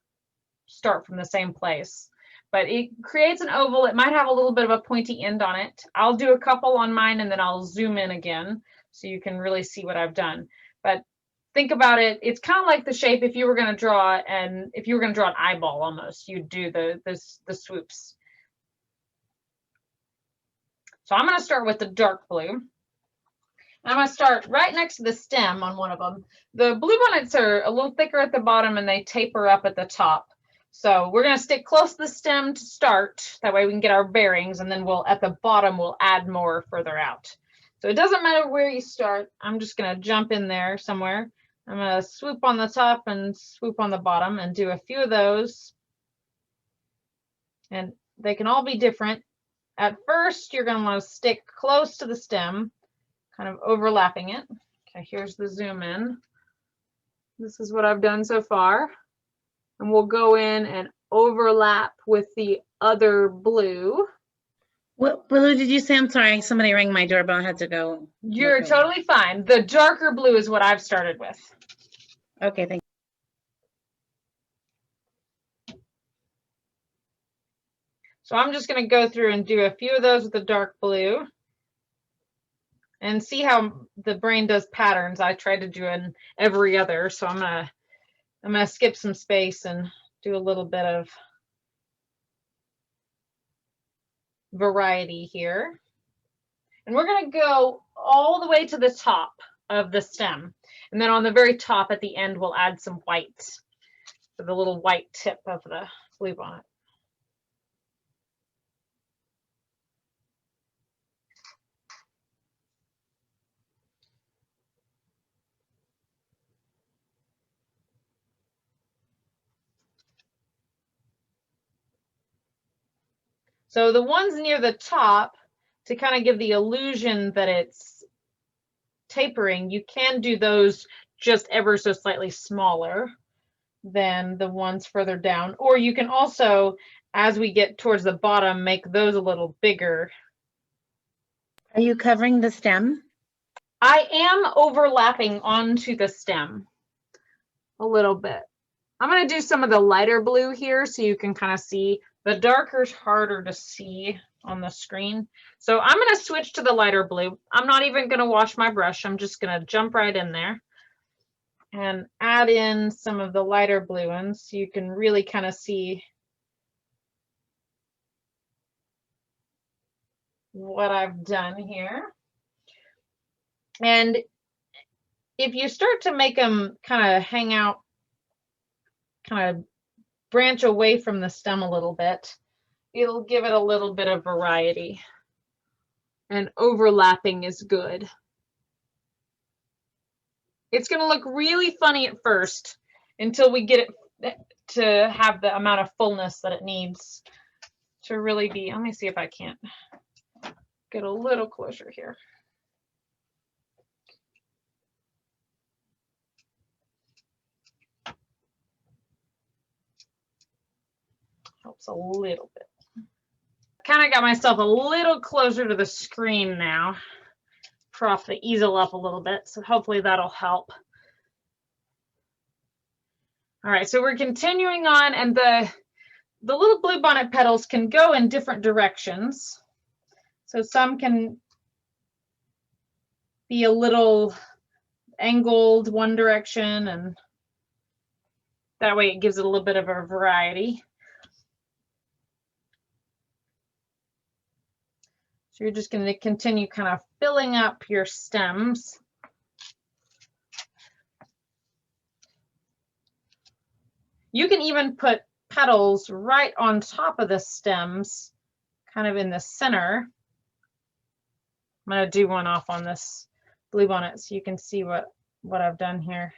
start from the same place. But it creates an oval. It might have a little bit of a pointy end on it. I'll do a couple on mine and then I'll zoom in again so you can really see what I've done. But think about it. It's kind of like the shape if you were going to draw an eyeball almost. You'd do the swoops. So I'm going to start with the dark blue. I'm going to start right next to the stem on one of them. The bluebonnets are a little thicker at the bottom and they taper up at the top. So we're going to stick close to the stem to start. That way we can get our bearings, and then at the bottom we'll add more further out. So it doesn't matter where you start. I'm just going to jump in there somewhere. I'm going to swoop on the top and swoop on the bottom and do a few of those. And they can all be different. At first, you're going to want to stick close to the stem, kind of overlapping it. Okay, here's the zoom in. This is what I've done so far. And we'll go in and overlap with the other blue. What blue did you say? I'm sorry, somebody rang my doorbell. I had to go. You're totally fine. The darker blue is what I've started with. Okay, thank you. So I'm just going to go through and do a few of those with the dark blue and see how the brain does patterns. I tried to do an every other, so I'm gonna skip some space and do a little bit of variety here. And we're going to go all the way to the top of the stem. And then on the very top at the end, we'll add some white for the little white tip of the bluebonnet. So the ones near the top, to kind of give the illusion that it's tapering, you can do those just ever so slightly smaller than the ones further down. Or you can also, as we get towards the bottom, make those a little bigger. Are you covering the stem? I am overlapping onto the stem a little bit. I'm going to do some of the lighter blue here so you can kind of see. The darker is harder to see on the screen. So I'm going to switch to the lighter blue. I'm not even going to wash my brush. I'm just going to jump right in there and add in some of the lighter blue ones so you can really kind of see what I've done here. And if you start to make them kind of hang out, kind of branch away from the stem a little bit, it'll give it a little bit of variety. And overlapping is good. It's going to look really funny at first until we get it to have the amount of fullness that it needs to really be. Let me see if I can't get a little closer here. Helps a little bit. Kind of got myself a little closer to the screen now. Prop the easel up a little bit, so hopefully that'll help. All right, so we're continuing on, and the little bluebonnet petals can go in different directions. So some can be a little angled one direction, and that way it gives it a little bit of a variety. So you're just going to continue kind of filling up your stems. You can even put petals right on top of the stems, kind of in the center. I'm going to do one off on this bluebonnet so you can see what I've done here.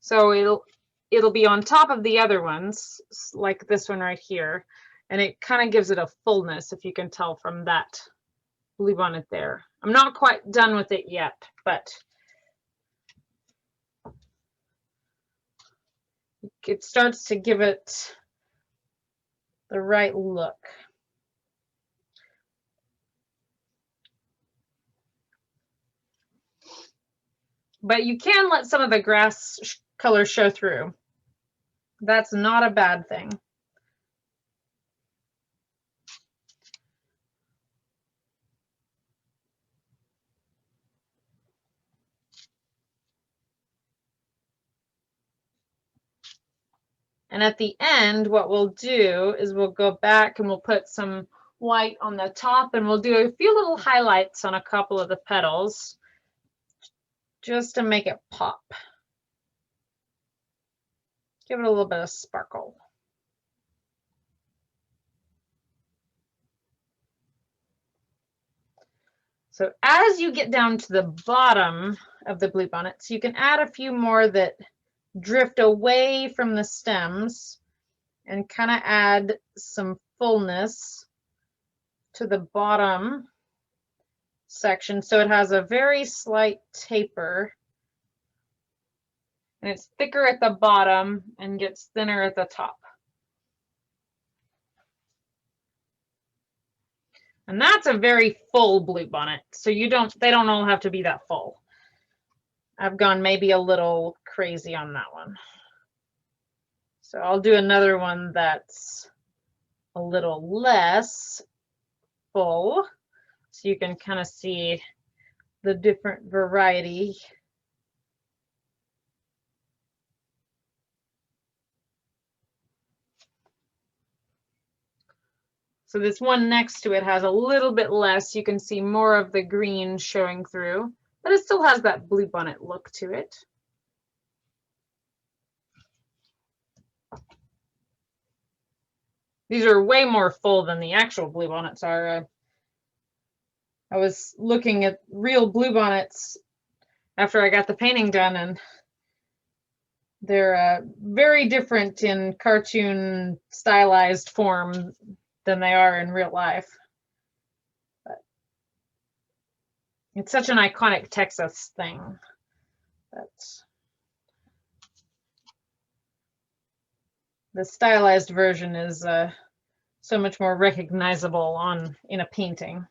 So it'll be on top of the other ones, like this one right here, and it kind of gives it a fullness, if you can tell from that bluebonnet there. I'm not quite done with it yet, but it starts to give it the right look. But you can let some of the grass color show through. That's not a bad thing. And at the end, what we'll do is we'll go back and we'll put some white on the top, and we'll do a few little highlights on a couple of the petals just to make it pop. Give it a little bit of sparkle. So as you get down to the bottom of the bluebonnets, you can add a few more that drift away from the stems and kind of add some fullness to the bottom section, so it has a very slight taper, and it's thicker at the bottom and gets thinner at the top. And that's a very full bluebonnet, so they don't all have to be that full. I've gone maybe a little crazy on that one. So I'll do another one that's a little less full, so you can kind of see the different variety. So this one next to it has a little bit less. You can see more of the green showing through, but it still has that bluebonnet look to it. These are way more full than the actual bluebonnets are. I was looking at real bluebonnets after I got the painting done, and they're very different in cartoon stylized form than they are in real life. But it's such an iconic Texas thing. The stylized version is so much more recognizable in a painting.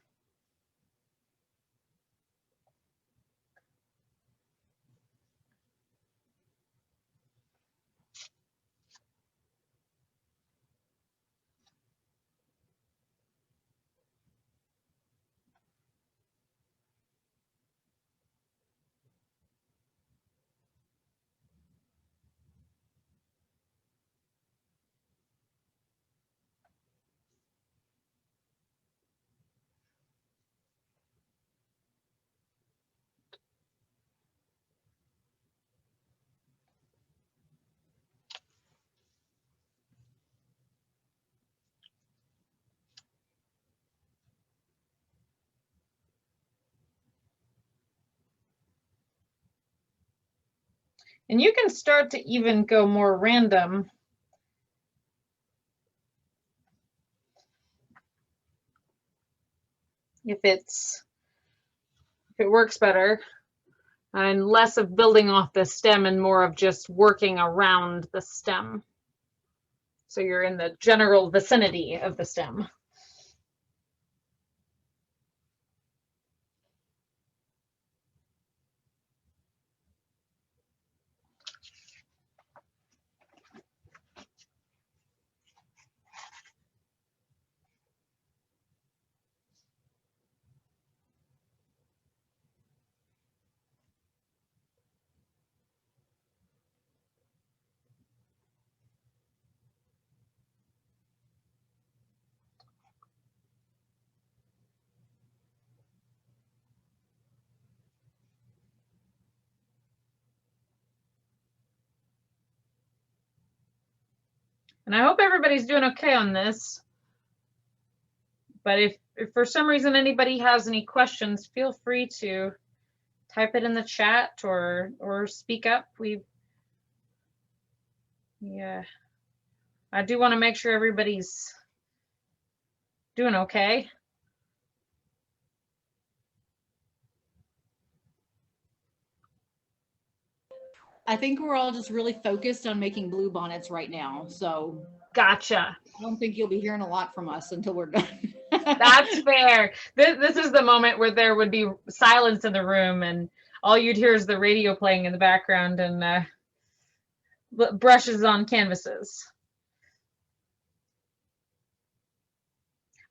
And you can start to even go more random. If it works better, and less of building off the stem and more of just working around the stem. So you're in the general vicinity of the stem. And I hope everybody's doing okay on this. But if for some reason anybody has any questions, feel free to type it in the chat or speak up. Yeah, I do want to make sure everybody's doing okay. I think we're all just really focused on making blue bonnets right now. So gotcha. I don't think you'll be hearing a lot from us until we're done. That's fair. This is the moment where there would be silence in the room and all you'd hear is the radio playing in the background and brushes on canvases.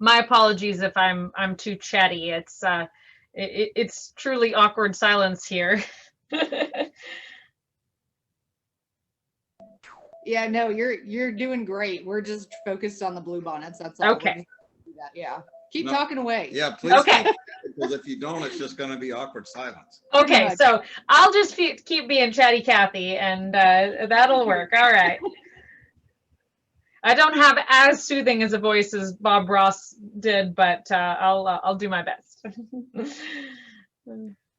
My apologies if I'm too chatty. It's truly awkward silence here. Yeah, no, you're doing great. We're just focused on the blue bonnets. That's all. Okay. Yeah. Keep talking away. Yeah, please. Okay. Because if you don't, it's just going to be awkward silence. Okay, so I'll just keep being chatty Cathy, and that'll work. All right. I don't have as soothing as a voice as Bob Ross did, but I'll do my best.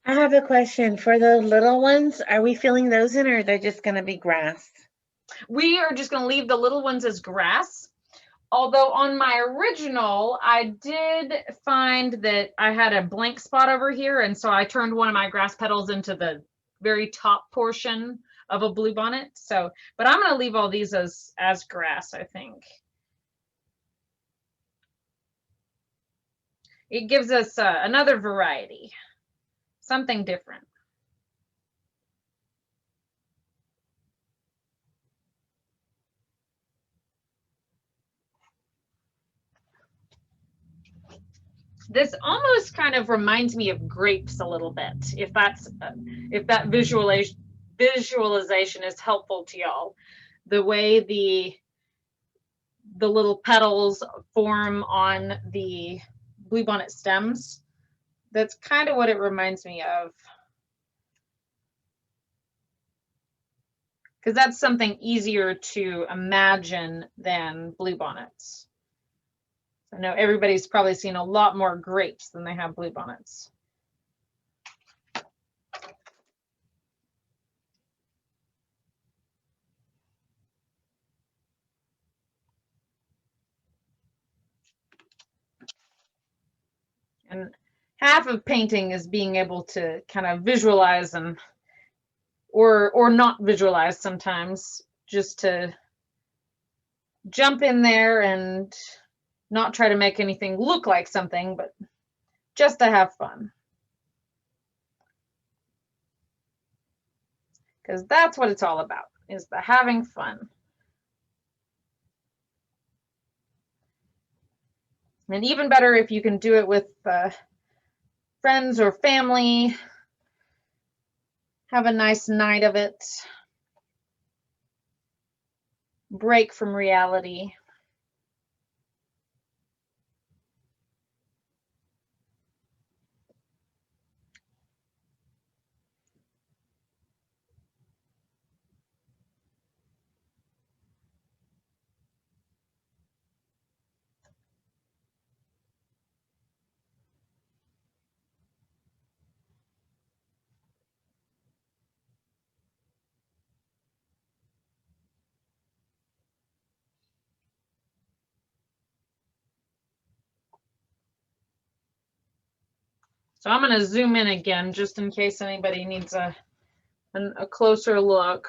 I have a question for the little ones. Are we filling those in, or they're just going to be grass? We are just going to leave the little ones as grass. Although on my original, I did find that I had a blank spot over here, and so I turned one of my grass petals into the very top portion of a blue bonnet. So, but I'm going to leave all these as grass, I think. It gives us another variety, something different. This almost kind of reminds me of grapes a little bit, if that visualization is helpful to y'all. The way the little petals form on the bluebonnet stems, that's kind of what it reminds me of. Because that's something easier to imagine than bluebonnets. I know everybody's probably seen a lot more grapes than they have bluebonnets. And half of painting is being able to kind of visualize and or not visualize sometimes, just to jump in there and not try to make anything look like something, but just to have fun. Because that's what it's all about, is the having fun. And even better if you can do it with friends or family. Have a nice night of it. Break from reality. So I'm going to zoom in again, just in case anybody needs a closer look.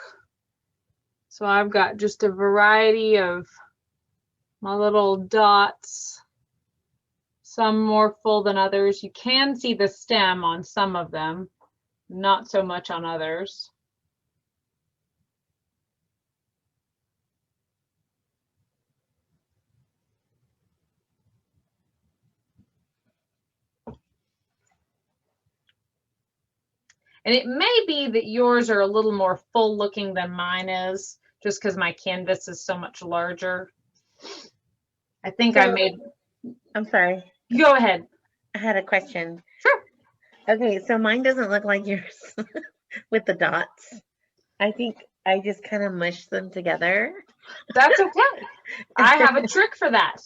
So I've got just a variety of My little dots, some more full than others. You can see the stem on some of them, not so much on others. And it may be that yours are a little more full looking than mine is, just because my canvas is so much larger. I think So, I made. I'm sorry. Go ahead. I had a question. Sure. Okay, so mine doesn't look like yours with the dots. I think I just kind of mushed them together. That's okay. I have a trick for that.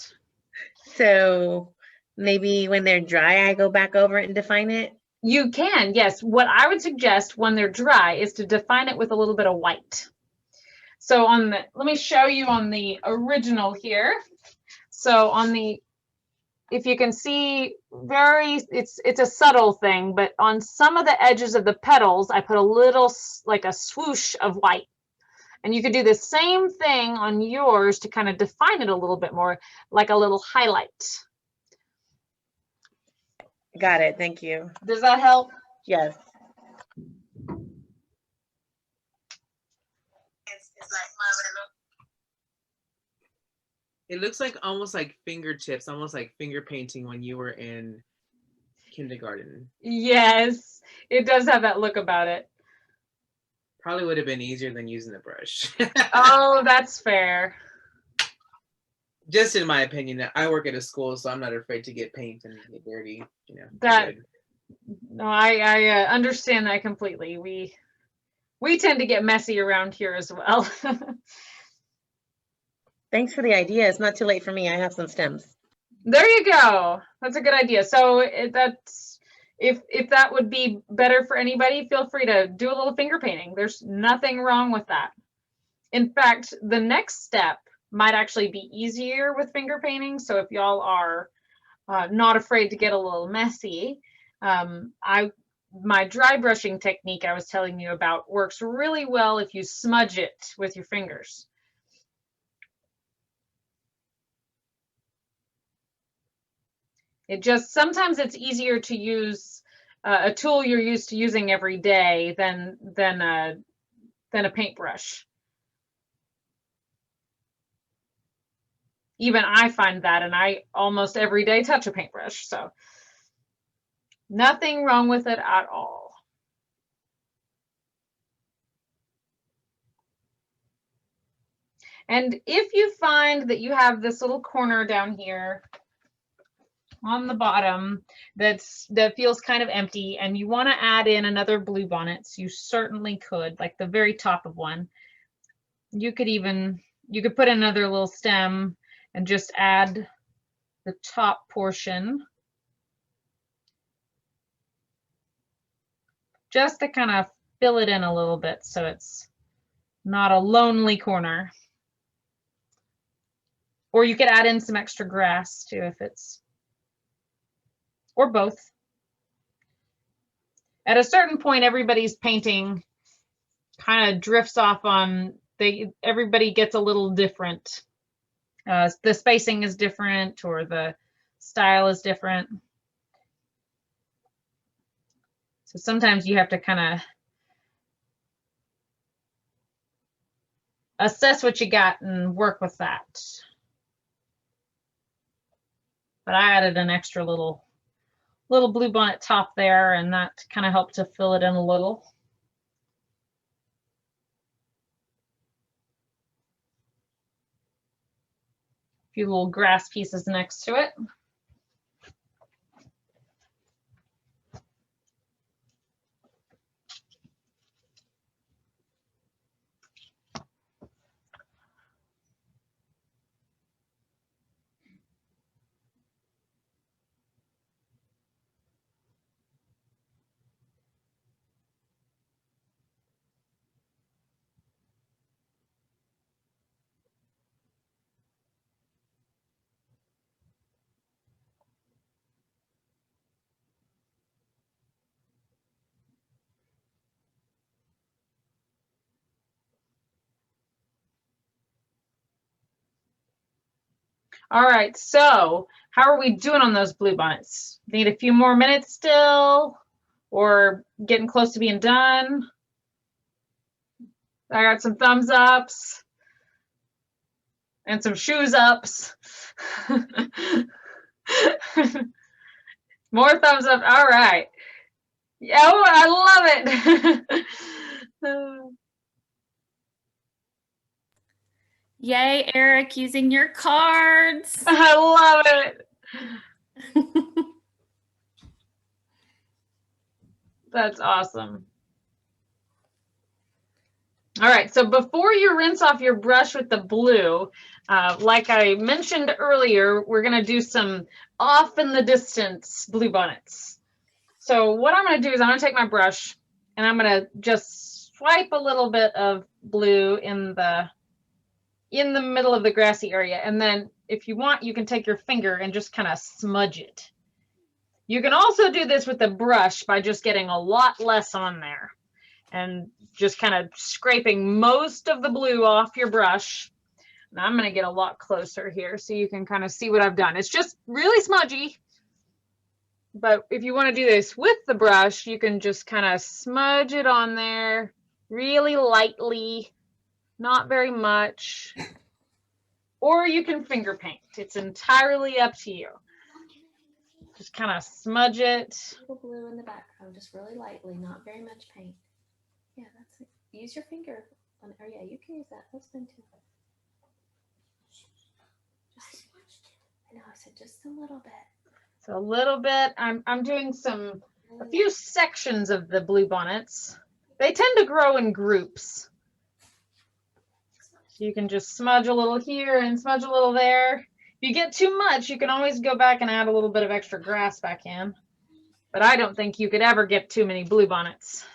So maybe when they're dry, I go back over it and define it. You can, yes. What I would suggest when they're dry is to define it with a little bit of white. So on the, let me show you on the original here. So on the, if you can see, it's a subtle thing, but on some of the edges of the petals, I put a little, like a swoosh of white. And you could do the same thing on yours to kind of define it a little bit more, like a little highlight. Got it. Thank you. Does that help? Yes. It looks like almost like fingertips, almost like finger painting when you were in kindergarten. Yes, it does have that look about it. Probably would have been easier than using the brush. Oh, that's fair. Just in my opinion, I work at a school, so I'm not afraid to get paint and get dirty. You know. That, no, I understand that completely. We tend to get messy around here as well. Thanks for the idea. It's not too late for me. I have some stems. There you go. That's a good idea. So that's, if that would be better for anybody, feel free to do a little finger painting. There's nothing wrong with that. In fact, the next step might actually be easier with finger painting. So if y'all are not afraid to get a little messy, my dry brushing technique I was telling you about works really well if you smudge it with your fingers. It just, sometimes it's easier to use a tool you're used to using every day than a paintbrush. Even I find that, and I almost every day touch a paintbrush, so nothing wrong with it at all. And if you find that you have this little corner down here on the bottom that feels kind of empty and you want to add in another blue bonnets, you certainly could, like the very top of one. You could put another little stem and just add the top portion just to kind of fill it in a little bit so it's not a lonely corner. Or you could add in some extra grass too if it's, or both. At a certain point, everybody's painting kind of drifts off on, everybody gets a little different. The spacing is different or the style is different. So sometimes you have to kind of assess what you got and work with that. But I added an extra little blue bonnet top there, and that kind of helped to fill it in a little. A few little grass pieces next to it. All right, so how are we doing on those blue bonnets? Need a few more minutes still, or getting close to being done? I got some thumbs ups and some shoes ups. More thumbs up. All right. Yeah, oh, I love it. Yay, Eric, using your cards. I love it. That's awesome. All right, so before you rinse off your brush with the blue, like I mentioned earlier, we're gonna do some off in the distance blue bonnets. So what I'm gonna do is I'm gonna take my brush and I'm gonna just swipe a little bit of blue in the middle of the grassy area. And then if you want, you can take your finger and just kind of smudge it. You can also do this with a brush by just getting a lot less on there and just kind of scraping most of the blue off your brush. Now I'm going to get a lot closer here so you can kind of see what I've done. It's just really smudgy. But if you want to do this with the brush, you can just kind of smudge it on there really lightly, not very much. Or you can finger paint. It's entirely up to you. Just kind of smudge it. A little blue in the background, just really lightly, not very much paint. Yeah, that's it. Use your finger. Oh yeah, you can use that. That's fine too. Just, I know, I said just a little bit. So a little bit. I'm doing a few sections of the blue bonnets. They tend to grow in groups. So you can just smudge a little here and smudge a little there. If you get too much, you can always go back and add a little bit of extra grass back in. But I don't think you could ever get too many blue bonnets.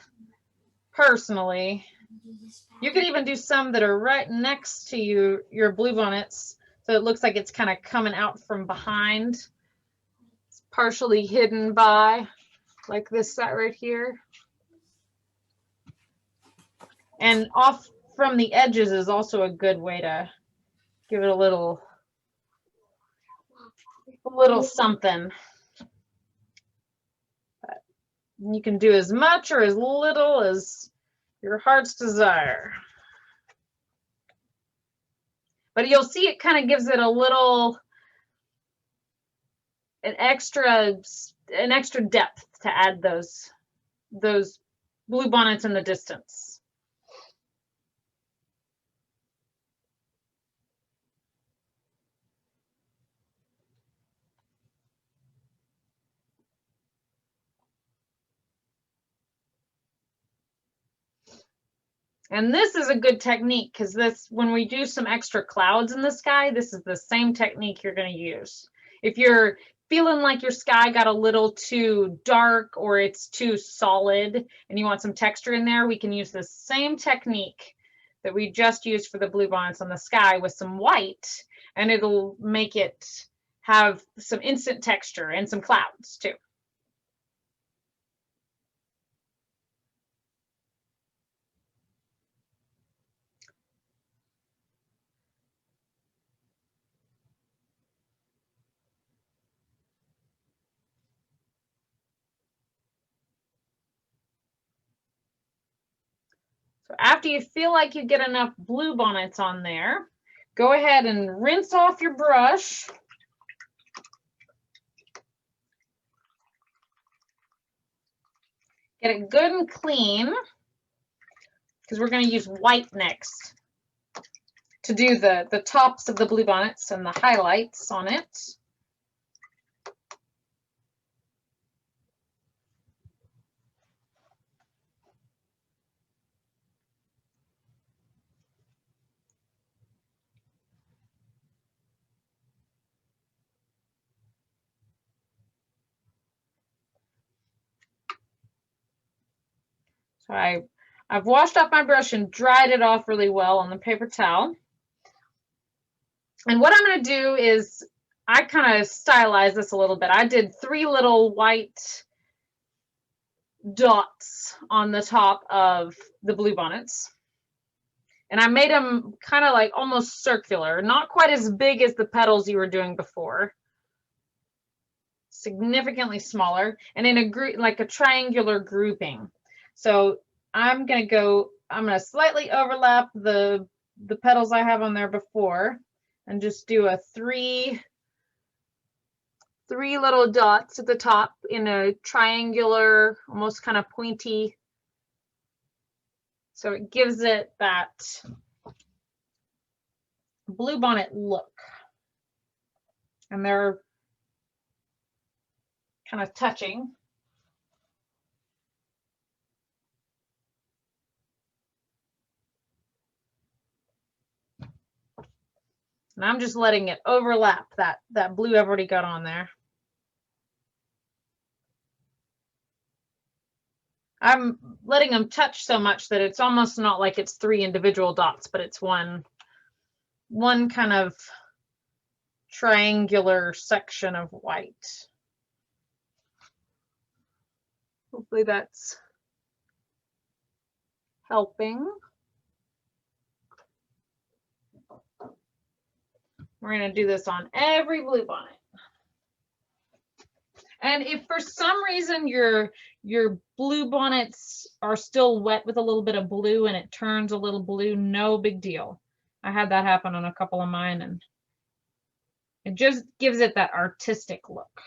Personally, you could even do some that are right next to your blue bonnets. So it looks like it's kind of coming out from behind. It's partially hidden by, like this set right here. And off from the edges is also a good way to give it a little something. But you can do as much or as little as your heart's desire. But you'll see it kind of gives it an extra depth to add those blue bonnets in the distance. And this is a good technique because when we do some extra clouds in the sky, this is the same technique you're going to use. If you're feeling like your sky got a little too dark or it's too solid and you want some texture in there, we can use the same technique that we just used for the blue bonnets on the sky with some white, and it'll make it have some instant texture and some clouds too. So after you feel like you get enough blue bonnets on there, go ahead and rinse off your brush. Get it good and clean because we're going to use white next to do the tops of the blue bonnets and the highlights on it. So I've washed off my brush and dried it off really well on the paper towel. And what I'm going to do is I kind of stylize this a little bit. I did 3 little white dots on the top of the blue bonnets. And I made them kind of like almost circular, not quite as big as the petals you were doing before. Significantly smaller and in a group, like a triangular grouping. So I'm going to slightly overlap the petals I have on there before and just do a three little dots at the top in a triangular, almost kind of pointy. So it gives it that bluebonnet look. And they're kind of touching. And I'm just letting it overlap that blue I've already got on there. I'm letting them touch so much that it's almost not like it's 3 individual dots, but it's one kind of triangular section of white. Hopefully that's helping. We're going to do this on every bluebonnet. And if for some reason your bluebonnets are still wet with a little bit of blue and it turns a little blue, no big deal. I had that happen on a couple of mine, and it just gives it that artistic look.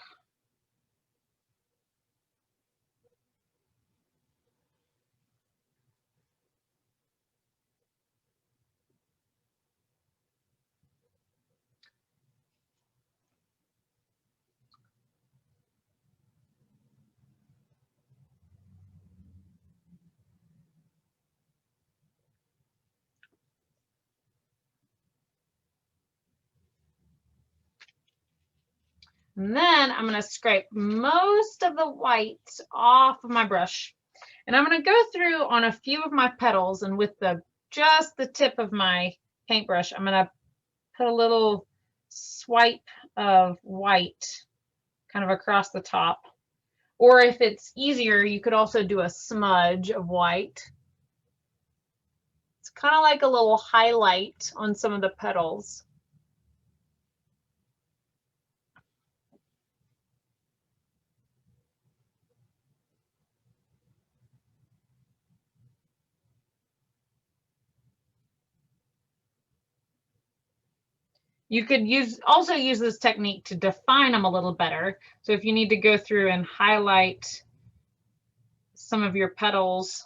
And then I'm going to scrape most of the white off of my brush. And I'm going to go through on a few of my petals, and with just the tip of my paintbrush, I'm going to put a little swipe of white kind of across the top. Or if it's easier, you could also do a smudge of white. It's kind of like a little highlight on some of the petals. You could also use this technique to define them a little better. So if you need to go through and highlight some of your petals,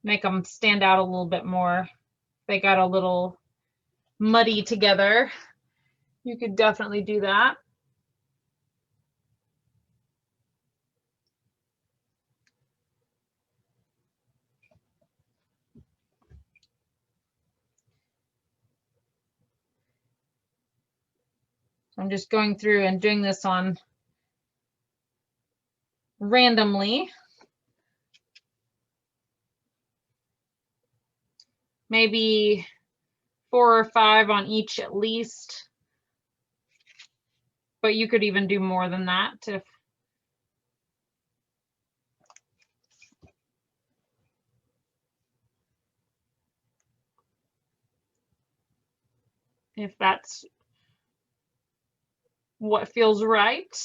make them stand out a little bit more. They got a little muddy together. You could definitely do that. I'm just going through and doing this on randomly. Maybe 4 or 5 on each at least. But you could even do more than that if that's what feels right.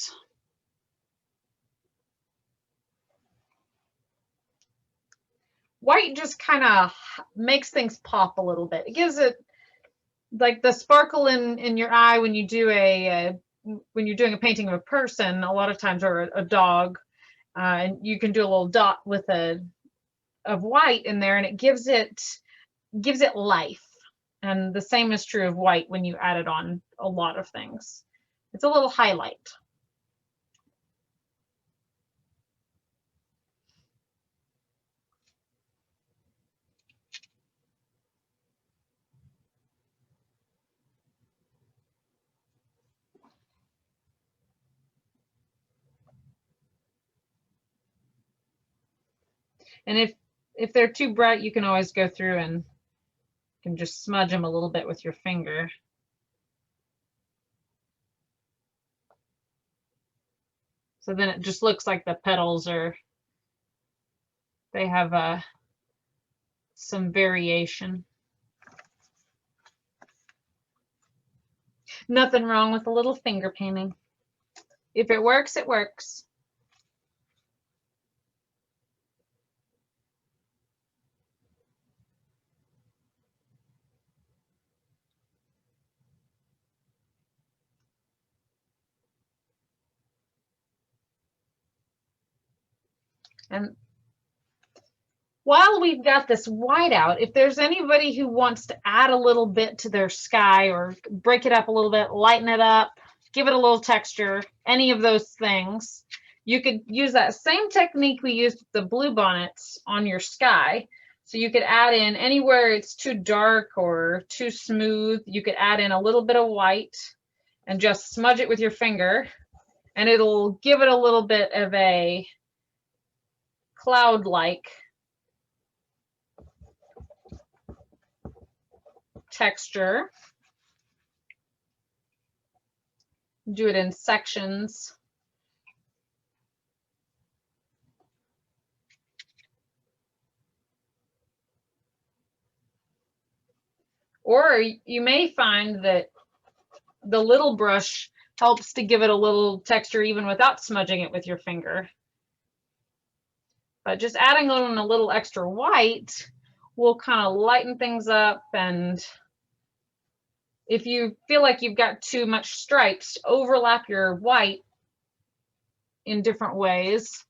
White just kind of makes things pop a little bit. It gives it like the sparkle in your eye when you do when you're doing a painting of a person, a lot of times, or a dog, and you can do a little dot with of white in there, and it gives it life. And the same is true of white when you add it on a lot of things. It's a little highlight. And if they're too bright, you can always go through and can just smudge them a little bit with your finger. So then it just looks like the petals they have some variation. Nothing wrong with a little finger painting. If it works, it works. And while we've got this white out, if there's anybody who wants to add a little bit to their sky or break it up a little bit, lighten it up, give it a little texture, any of those things, you could use that same technique we used with the blue bonnets on your sky. So you could add in anywhere it's too dark or too smooth, you could add in a little bit of white and just smudge it with your finger, and it'll give it a little bit of a cloud-like texture. Do it in sections. Or you may find that the little brush helps to give it a little texture even without smudging it with your finger. But just adding on a little extra white will kind of lighten things up. And if you feel like you've got too much stripes, overlap your white in different ways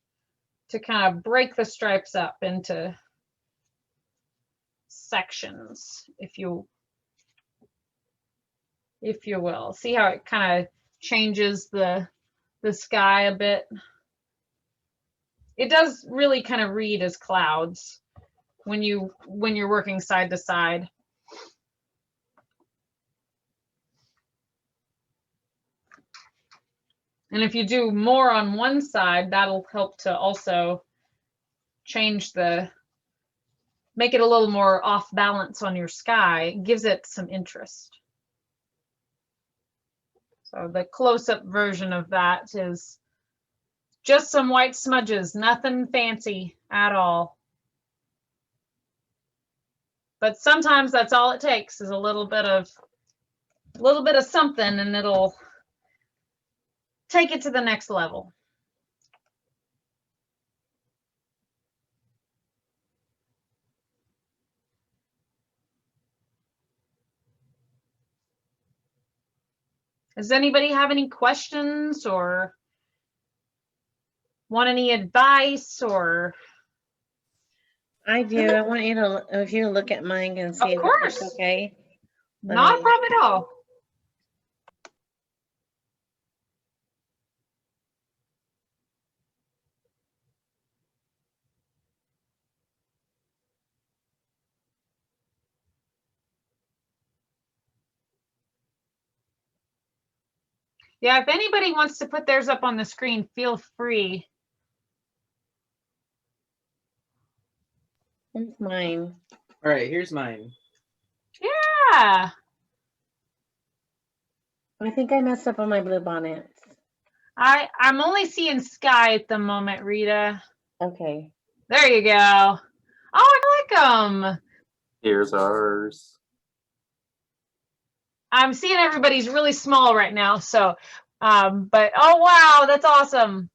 to kind of break the stripes up into sections, if you will. See how it kind of changes the sky a bit? It does really kind of read as clouds when you're working side to side. And if you do more on one side, that'll help to also change make it a little more off balance on your sky. It gives it some interest. So the close-up version of that is just some white smudges, nothing fancy at all. But sometimes that's all it takes, is a little bit of something, and it'll take it to the next level. Does anybody have any questions or want any advice? Or I do. I want you to, if you look at mine and see if it's okay. Not a problem at all. Yeah, if anybody wants to put theirs up on the screen, feel free. Here's mine. All right, here's mine. Yeah. I think I messed up on my blue bonnets. I'm only seeing sky at the moment, Rita. Okay. There you go. Oh, I like them. Here's ours. I'm seeing everybody's really small right now, so but oh wow, that's awesome.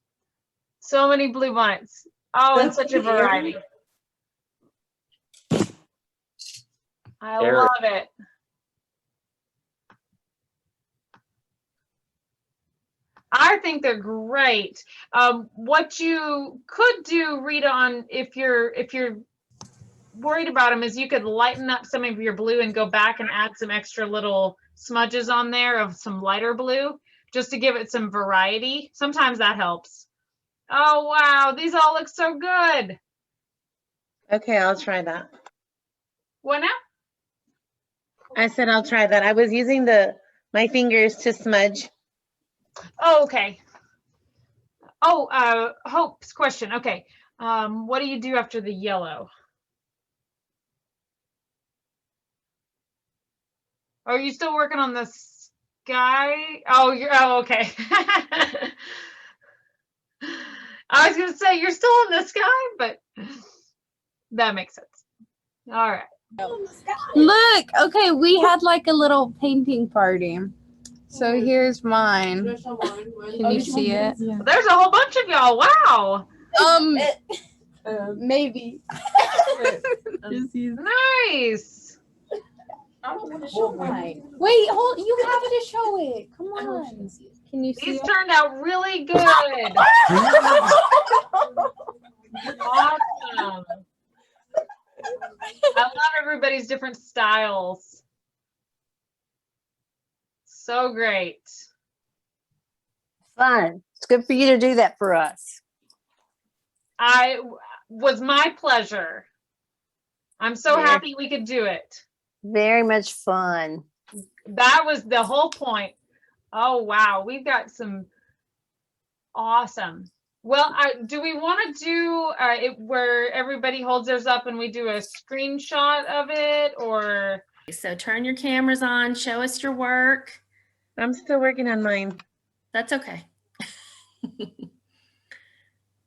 So many blue bonnets. Oh, and such a variety. I love it. I think they're great. What you could do, Rita, if you're worried about them, is you could lighten up some of your blue and go back and add some extra little smudges on there of some lighter blue, just to give it some variety. Sometimes that helps. Oh wow, these all look so good. Okay, I'll try that. What now? I said I'll try that. I was using my fingers to smudge. Oh, okay. Oh, Hope's question. Okay. What do you do after the yellow? Are you still working on the sky? Oh, okay. I was gonna say you're still in the sky, but that makes sense. All right. Look, okay, we had like a little painting party. So here's mine. Can you see it? There's a whole bunch of y'all. Wow. Maybe. Nice. I don't want to show mine. Wait, hold. You have to show it. Come on. Can you see These it? turned out really good. Awesome. I love everybody's different styles. So great. Fun. It's good for you to do that for us. Was my pleasure. I'm so happy we could do it. Very much fun. That was the whole point. Oh, wow. We've got some awesome. Well, do we want to do it where everybody holds theirs up and we do a screenshot of it, or? So turn your cameras on, show us your work. I'm still working on mine. That's okay.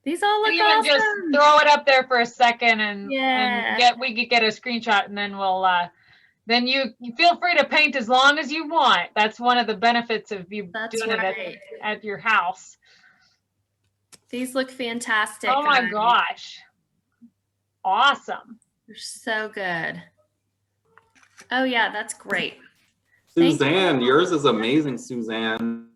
These all look Even awesome. just throw it up there for a second and Yeah. we could get a screenshot, and then we'll then you feel free to paint as long as you want. That's one of the benefits of you doing it at your house. These look fantastic. Oh my gosh. Awesome. They're so good. Oh yeah, that's great. Suzanne, yours is amazing, Suzanne.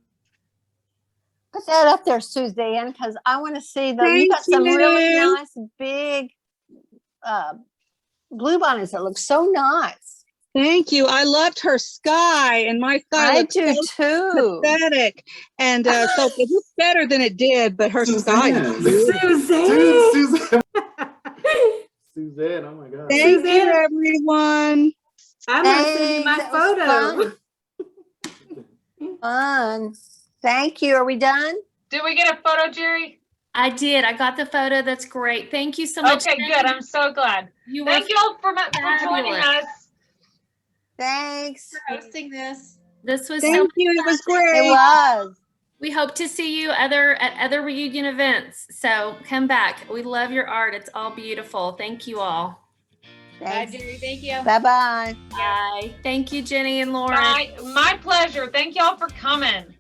Put that up there, Suzanne, because I want to see them. You got some really nice big blue bonnets that look so nice. Thank you. I loved her sky, and my sky I do too. Pathetic. And so it looked better than it did, but her sky is beautiful. Suzanne. Suzanne, oh my God. Thank you, everyone. I'm going to send you my photo. Fun. Thank you. Are we done? Did we get a photo, Jerry? I did. I got the photo. That's great. Thank you so much. Okay, good. I'm so glad. Thank you all for joining us. Thanks. For hosting this. This was Thank you. It was great. It was. We hope to see you at other reunion events. So come back. We love your art. It's all beautiful. Thank you all. Thanks. Bye, Jerry. Thank you. Bye-bye. Bye. Thank you, Jenny and Lauren. My pleasure. Thank y'all for coming.